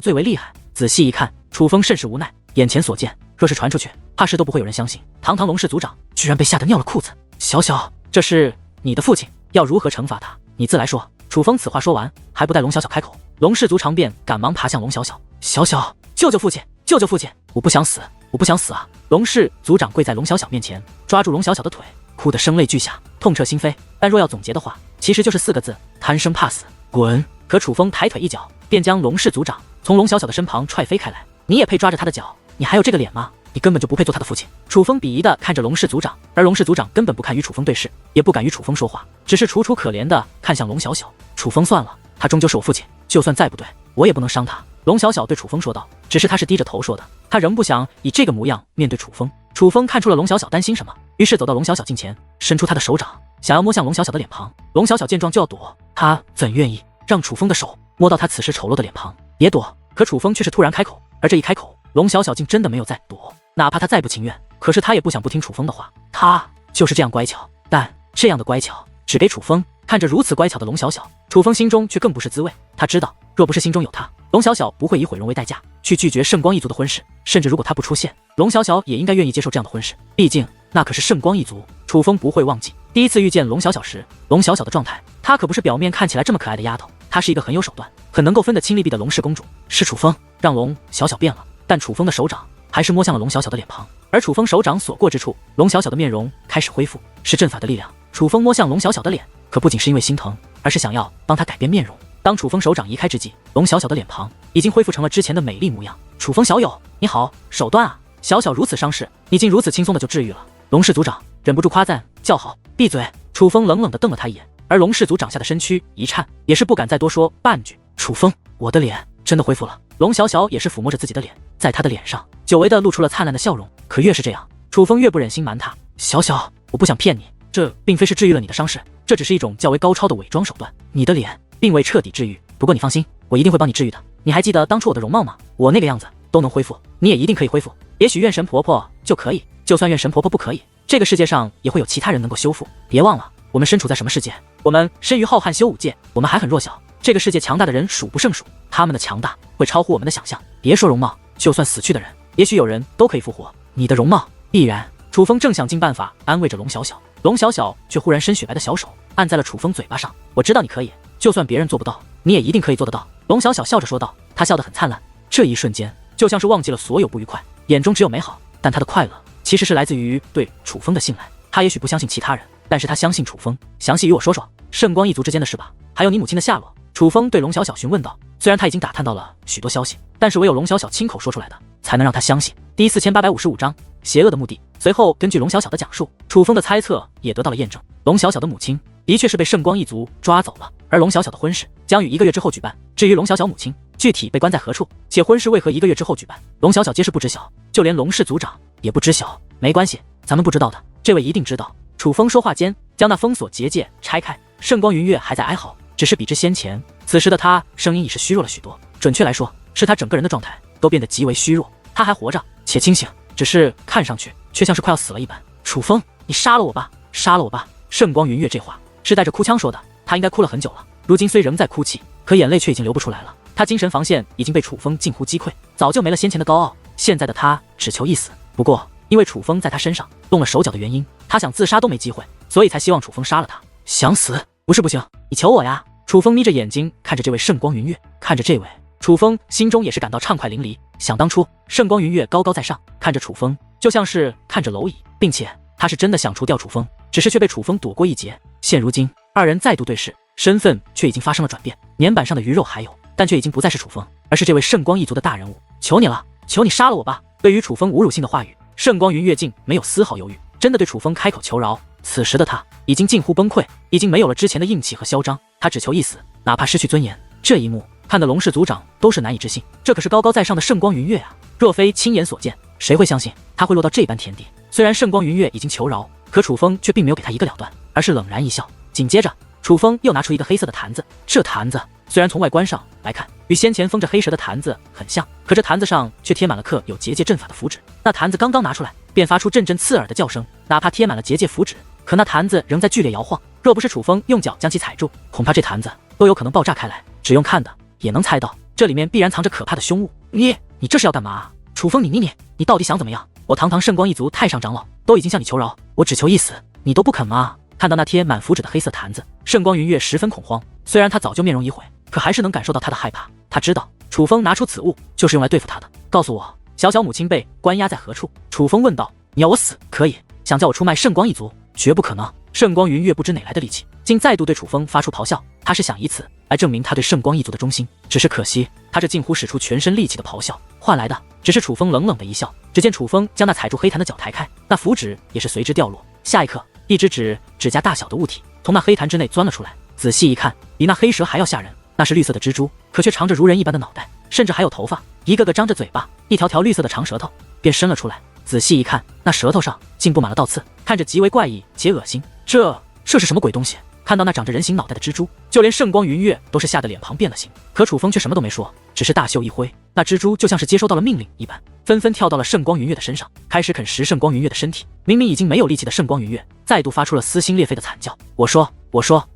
最为厉害。仔细一看，楚风甚是无奈，眼前所见若是传出去，怕是都不会有人相信。堂堂龙氏族长居然被吓得尿了裤子。小小，这是你的父亲？要如何惩罚他，你自来说。楚风此话说完，还不待龙小小开口，龙氏族长便赶忙爬向龙小小，小小，救救父亲，救救父亲！我不想死，我不想死啊！龙氏族长跪在龙小小面前，抓住龙小小的腿，哭得声泪俱下，痛彻心扉。但若要总结的话，其实就是4个字：贪生怕死。滚！可楚风抬腿一脚，便将龙氏族长从龙小小的身旁踹飞开来。你也配抓着他的脚？你还有这个脸吗？你根本就不配做他的父亲！楚风鄙夷地看着龙氏族长，而龙氏族长根本不堪与楚风对视，也不敢与楚风说话，只是楚楚可怜地看向龙小小。楚风算了，他终究是我父亲，就算再不对，我也不能伤他。龙小小对楚风说道，只是他是低着头说的，他仍不想以这个模样面对楚风。楚风看出了龙小小担心什么，于是走到龙小小近前，伸出他的手掌，想要摸向龙小小的脸庞。龙小小见状就要躲，他怎愿意让楚风的手摸到他此时丑陋的脸庞？别躲！可楚风却是突然开口，而这一开口，龙小小竟真的没有再躲。哪怕他再不情愿，可是他也不想不听楚风的话，他就是这样乖巧。但这样的乖巧只给楚风。看着如此乖巧的龙小小，楚风心中却更不是滋味。他知道，若不是心中有他，龙小小不会以毁容为代价去拒绝圣光一族的婚事，甚至如果他不出现，龙小小也应该愿意接受这样的婚事，毕竟那可是圣光一族。楚风不会忘记第一次遇见龙小小时，龙小小的状态，她可不是表面看起来这么可爱的丫头，她是一个很有手段，很能够分得清利弊的龙氏公主。是楚风让龙小小变了，但楚风的手掌还是摸向了龙小小的脸庞，而楚风手掌所过之处，龙小小的面容开始恢复，是阵法的力量。楚风摸向龙小小的脸，可不仅是因为心疼，而是想要帮她改变面容。当楚风手掌移开之际，龙小小的脸庞已经恢复成了之前的美丽模样。楚风小友，你好手段啊！小小如此伤势，你竟如此轻松的就治愈了。龙氏族长忍不住夸赞叫好。闭嘴！楚风冷冷地瞪了他一眼，而龙氏族长下的身躯一颤，也是不敢再多说半句。楚风，我的脸真的恢复了。龙小小也是抚摸着自己的脸，在他的脸上久违地露出了灿烂的笑容。可越是这样，楚风越不忍心瞒他。小小，我不想骗你，这并非是治愈了你的伤势，这只是一种较为高超的伪装手段。你的脸并未彻底治愈，不过你放心，我一定会帮你治愈的。你还记得当初我的容貌吗？我那个样子都能恢复，你也一定可以恢复。也许怨神婆婆就可以，就算怨神婆婆不可以，这个世界上也会有其他人能够修复。别忘了，我们身处在什么世界？我们身于浩瀚修武界，我们还很弱小。这个世界强大的人数不胜数，他们的强大会超乎我们的想象。别说容貌，就算死去的人，也许有人都可以复活。你的容貌必然……楚风正想尽办法安慰着龙小小，龙小小却忽然深雪白的小手按在了楚风嘴巴上。我知道你可以，就算别人做不到，你也一定可以做得到。龙小小笑着说道，她笑得很灿烂，这一瞬间就像是忘记了所有不愉快，眼中只有美好。但她的快乐其实是来自于对楚风的信赖。她也许不相信其他人，但是她相信楚风。详细与我说说圣光一族之间的事吧，还有你母亲的下落。楚风对龙小小询问道。虽然他已经打探到了许多消息，但是唯有龙小小亲口说出来的，才能让他相信。第4855章邪恶的目的。随后根据龙小小的讲述，楚风的猜测也得到了验证。龙小小的母亲的确是被圣光一族抓走了，而龙小小的婚事将于1个月之后举办。至于龙小小母亲具体被关在何处，且婚事为何1个月之后举办，龙小小皆是不知晓，就连龙氏族长也不知晓。没关系，咱们不知道的，这位一定知道。楚风说话间，将那封锁结界拆开。圣光云月还在哀嚎，只是比之先前，此时的他声音已是虚弱了许多。准确来说，是他整个人的状态都变得极为虚弱。他还活着且清醒，只是看上去却像是快要死了一般。楚风，你杀了我吧，杀了我吧！圣光云月这话是带着哭腔说的，他应该哭了很久了，如今虽仍在哭泣，可眼泪却已经流不出来了。他精神防线已经被楚风近乎击溃，早就没了先前的高傲，现在的他只求一死。不过因为楚风在他身上动了手脚的原因，他想自杀都没机会，所以才希望楚风杀了他。想死不是不行，你求我呀！楚风眯着眼睛看着这位圣光云月，看着这位，楚风心中也是感到畅快淋漓。想当初圣光云月高高在上，看着楚风就像是看着蝼蚁，并且他是真的想除掉楚风，只是却被楚风躲过一劫。现如今二人再度对视，身份却已经发生了转变，年板上的鱼肉还有，但却已经不再是楚风，而是这位圣光一族的大人物。求你了，求你杀了我吧！对于楚风侮辱性的话语，圣光云月竟没有丝毫犹豫，真的对楚风开口求饶。此时的他已经近乎崩溃，已经没有了之前的硬气和嚣张，他只求一死，哪怕失去尊严。这一幕看得龙氏族长都是难以置信，这可是高高在上的圣光云月啊！若非亲眼所见，谁会相信他会落到这般田地？虽然圣光云月已经求饶，可楚风却并没有给他一个了断，而是冷然一笑。紧接着，楚风又拿出一个黑色的坛子，这坛子虽然从外观上来看与先前封着黑蛇的坛子很像，可这坛子上却贴满了刻有结界阵法的符纸。那坛子刚刚拿出来，便发出阵阵刺耳的叫声，哪怕贴满了结界符纸，可那坛子仍在剧烈摇晃。若不是楚风用脚将其踩住，恐怕这坛子都有可能爆炸开来。只用看的也能猜到，这里面必然藏着可怕的凶物。你这是要干嘛？楚风，你到底想怎么样？我堂堂圣光一族太上长老都已经向你求饶，我只求一死，你都不肯吗？看到那贴满符纸的黑色坛子，圣光云月十分恐慌。虽然他早就面容已毁，可还是能感受到他的害怕。他知道楚风拿出此物就是用来对付他的。告诉我，小小母亲被关押在何处？楚风问道。你要我死？可以。想叫我出卖圣光一族？绝不可能。圣光云月不知哪来的力气，竟再度对楚风发出咆哮。他是想以此来证明他对圣光一族的忠心，只是可惜，他这近乎使出全身力气的咆哮，换来的只是楚风冷冷的一笑。只见楚风将那踩住黑檀的脚抬开，那符纸也是随之掉落。下一刻，一只指甲大小的物体从那黑檀之内钻了出来。仔细一看，比那黑蛇还要吓人。那是绿色的蜘蛛，可却长着如人一般的脑袋，甚至还有头发，一个个张着嘴巴，一条条绿色的长舌头便伸了出来。仔细一看，那舌头上竟布满了倒刺，看着极为怪异且恶心。这是什么鬼东西？看到那长着人形脑袋的蜘蛛，就连圣光云月都是吓得脸庞变了形。可楚风却什么都没说，只是大袖一挥，那蜘蛛就像是接收到了命令一般，纷纷跳到了圣光云月的身上，开始啃食圣光云月的身体。明明已经没有力气的圣光云月再度发出了撕心裂肺的惨叫。我说，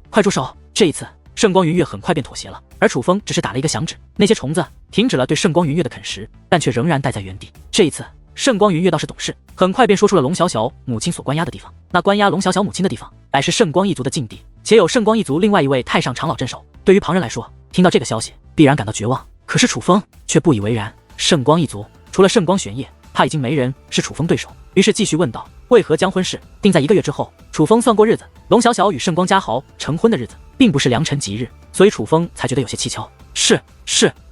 快住手！这一次，圣光云月很快便妥协了，而楚风只是打了一个响指，那些虫子停止了对圣光云月的啃食，但却仍然待在原地。这一次，圣光云月倒是懂事，很快便说出了龙小小母亲所关押的地方。那关押龙小小母亲的地方，乃是圣光一族的禁地，且有圣光一族另外一位太上长老镇守。对于旁人来说，听到这个消息必然感到绝望，可是楚风却不以为然。圣光一族除了圣光玄烨，怕已经没人是楚风对手，于是继续问道：为何将婚事定在1个月之后？楚风算过日子，龙小小与圣光家豪成婚的日子并不是良辰吉日，所以楚风才觉得有些蹊跷。是。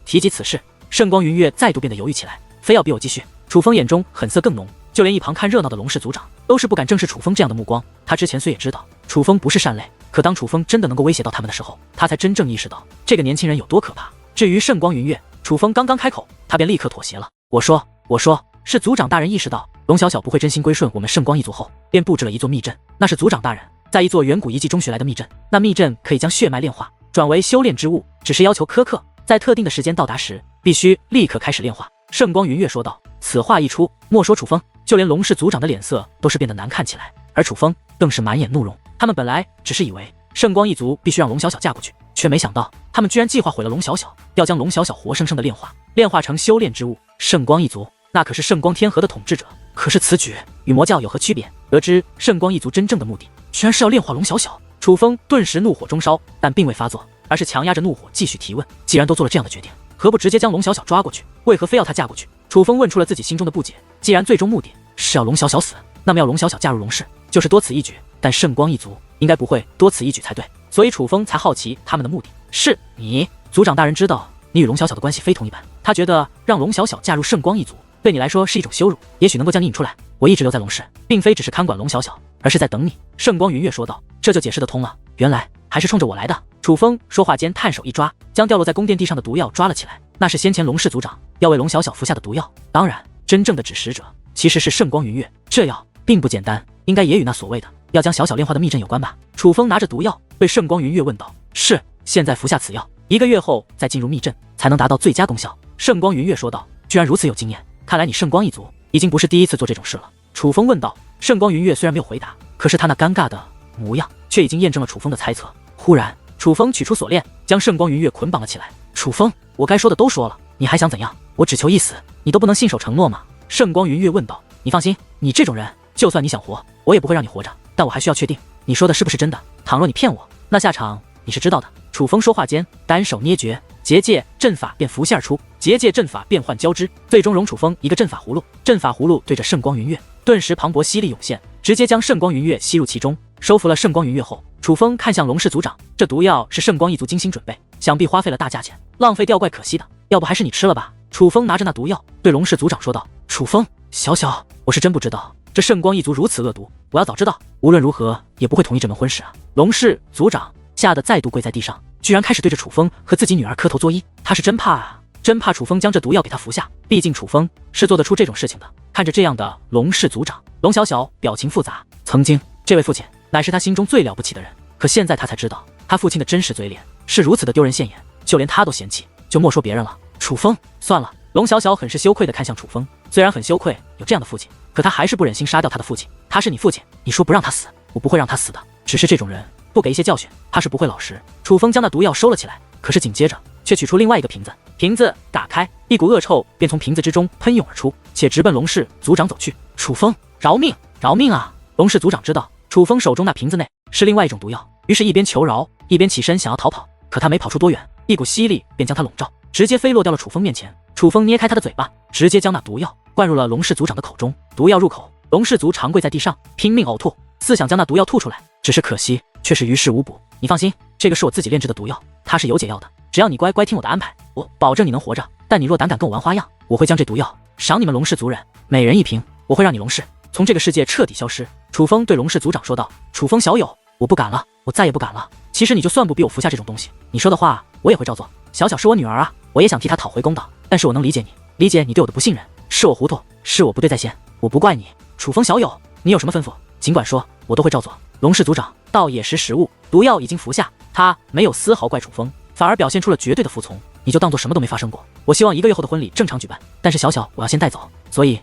提及此事，圣光云月再度变得犹豫起来，非要逼我继续。楚风眼中狠色更浓，就连一旁看热闹的龙氏族长都是不敢正视楚风这样的目光。他之前虽也知道楚风不是善类，可当楚风真的能够威胁到他们的时候，他才真正意识到这个年轻人有多可怕。至于圣光云月，楚风刚刚开口，他便立刻妥协了。我说，是族长大人意识到龙小小不会真心归顺我们圣光一族后，便布置了一座密阵。那是族长大人在一座远古遗迹中学来的密阵，那密阵可以将血脉炼化，转为修炼之物，只是要求苛刻，在特定的时间到达时，必须立刻开始炼化。圣光云月说道。此话一出，莫说楚风，就连龙氏族长的脸色都是变得难看起来，而楚风更是满眼怒容。他们本来只是以为圣光一族必须让龙小小嫁过去，却没想到他们居然计划毁了龙小小，要将龙小小活生生的炼化成修炼之物。圣光一族那可是圣光天河的统治者，可是此举与魔教有何区别？得知圣光一族真正的目的居然是要炼化龙小小，楚风顿时怒火中烧，但并未发作，而是强压着怒火继续提问。既然都做了这样的决定，何不直接将龙小小抓过去？为何非要她嫁过去？楚风问出了自己心中的不解。既然最终目的是要龙小小死，那么要龙小小嫁入龙氏就是多此一举，但圣光一族应该不会多此一举才对，所以楚风才好奇他们的目的。是你族长大人知道你与龙小小的关系非同一般，他觉得让龙小小嫁入圣光一族对你来说是一种羞辱，也许能够将你引出来。我一直留在龙氏，并非只是看管龙小小，而是在等你。圣光云月说道。这就解释得通了，原来还是冲着我来的。楚风说话间探手一抓，将掉落在宫殿地上的毒药抓了起来，那是先前龙氏族长要为龙小小服下的毒药。当然，真正的指使者其实是圣光云月，这药并不简单，应该也与那所谓的要将小小炼化的密阵有关吧？楚风拿着毒药对圣光云月问道。是，现在服下此药，1个月后再进入密阵，才能达到最佳功效。圣光云月说道。居然如此有经验，看来你圣光一族已经不是第一次做这种事了。楚风问道。圣光云月虽然没有回答，可是他那尴尬的模样却已经验证了楚风的猜测。忽然，楚风取出锁链，将圣光云月捆绑了起来。楚风，我该说的都说了，你还想怎样？我只求一死，你都不能信守承诺吗？圣光云月问道。你放心，你这种人，就算你想活，我也不会让你活着，但我还需要确定你说的是不是真的。倘若你骗我，那下场你是知道的。楚风说话间，单手捏诀，结界阵法便浮现而出，结界阵法变幻交织，最终容楚风一个阵法葫芦。阵法葫芦对着圣光云月，顿时磅礴吸力涌现，直接将圣光云月吸入其中。收服了圣光云月后，楚风看向龙氏族长，这毒药是圣光一族精心准备，想必花费了大价钱，浪费掉怪可惜的，要不还是你吃了吧。楚风拿着那毒药对龙氏族长说道。楚风，小小，我是真不知道这圣光一族如此恶毒，我要早知道，无论如何也不会同意这门婚事啊。龙氏族长吓得再度跪在地上，居然开始对着楚风和自己女儿磕头作揖。他是真怕楚风将这毒药给他服下，毕竟楚风是做得出这种事情的。看着这样的龙氏族长，龙小小表情复杂。曾经这位父亲乃是他心中最了不起的人，可现在他才知道他父亲的真实嘴脸是如此的丢人现眼，就连他都嫌弃，就莫说别人了。楚风，算了。龙小小很是羞愧地看向楚风，虽然很羞愧有这样的父亲，可他还是不忍心杀掉他的父亲。他是你父亲，你说不让他死，我不会让他死的。只是这种人不给一些教训，他是不会老实。楚风将那毒药收了起来，可是紧接着却取出另外一个瓶子，瓶子打开，一股恶臭便从瓶子之中喷涌而出，且直奔龙氏族长走去。楚风，饶命啊！龙氏族长知道楚风手中那瓶子内是另外一种毒药，于是一边求饶，一边起身想要逃跑。可他没跑出多远，一股吸力便将他笼罩，直接飞落掉了楚风面前。楚风捏开他的嘴巴，直接将那毒药灌入了龙氏族长的口中。毒药入口，龙氏族长跪在地上，拼命呕吐，似想将那毒药吐出来，只是可惜却是于事无补。你放心，这个是我自己炼制的毒药，它是有解药的，只要你乖乖听我的安排，我保证你能活着。但你若胆敢跟我玩花样，我会将这毒药赏你们龙氏族人每人一瓶，我会让你龙氏从这个世界彻底消失。楚风对龙氏族长说道。楚风小友，我不敢了，我再也不敢了。其实你就算不逼我服下这种东西，你说的话我也会照做。小小是我女儿啊，我也想替她讨回公道，但是我能理解你，理解你对我的不信任，是我糊涂，是我不对在先，我不怪你。楚风小友，你有什么吩咐尽管说，我都会照做。龙氏族长倒也识时务，毒药已经服下，他没有丝毫怪楚风，反而表现出了绝对的服从。你就当做什么都没发生过。我希望1个月后的婚礼正常举办，但是小小我要先带走，所以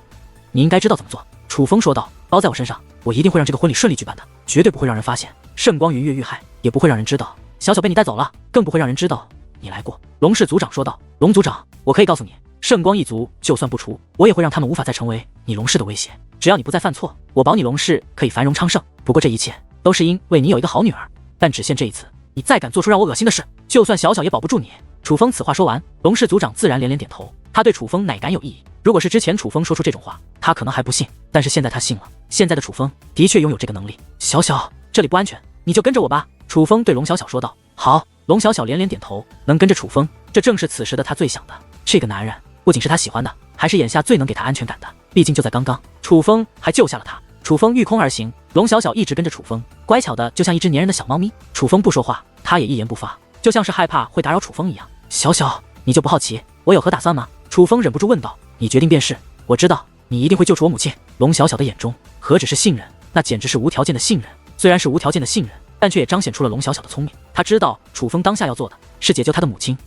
你应该知道怎么做。楚风说道。包在我身上，我一定会让这个婚礼顺利举办的，绝对不会让人发现圣光云月遇害，也不会让人知道小小被你带走了，更不会让人知道你来过。龙氏族长说道。龙族长，我可以告诉你，圣光一族就算不除，我也会让他们无法再成为你龙氏的威胁。只要你不再犯错，我保你龙氏可以繁荣昌盛。不过这一切都是因为你有一个好女儿，但只限这一次，你再敢做出让我恶心的事，就算小小也保不住你。楚风此话说完，龙氏族长自然连连点头，他对楚风乃敢有异议。如果是之前楚风说出这种话，他可能还不信，但是现在他信了。现在的楚风的确拥有这个能力。小小，这里不安全，你就跟着我吧。楚风对龙小小说道。好。龙小小连连点头，能跟着楚风，这正是此时的他最想的。这个男人不仅是他喜欢的，还是眼下最能给他安全感的。毕竟就在刚刚，楚风还救下了他。楚风御空而行，龙小小一直跟着楚风，乖巧的就像一只粘人的小猫咪。楚风不说话，他也一言不发，就像是害怕会打扰楚风一样。小小，你就不好奇我有何打算吗？楚风忍不住问道。你决定便是，我知道你一定会救出我母亲。龙小小的眼中何止是信任，那简直是无条件的信任。虽然是无条件的信任，但却也彰显出了龙小小的聪明。他知道楚风当下要做的是解救他的母亲，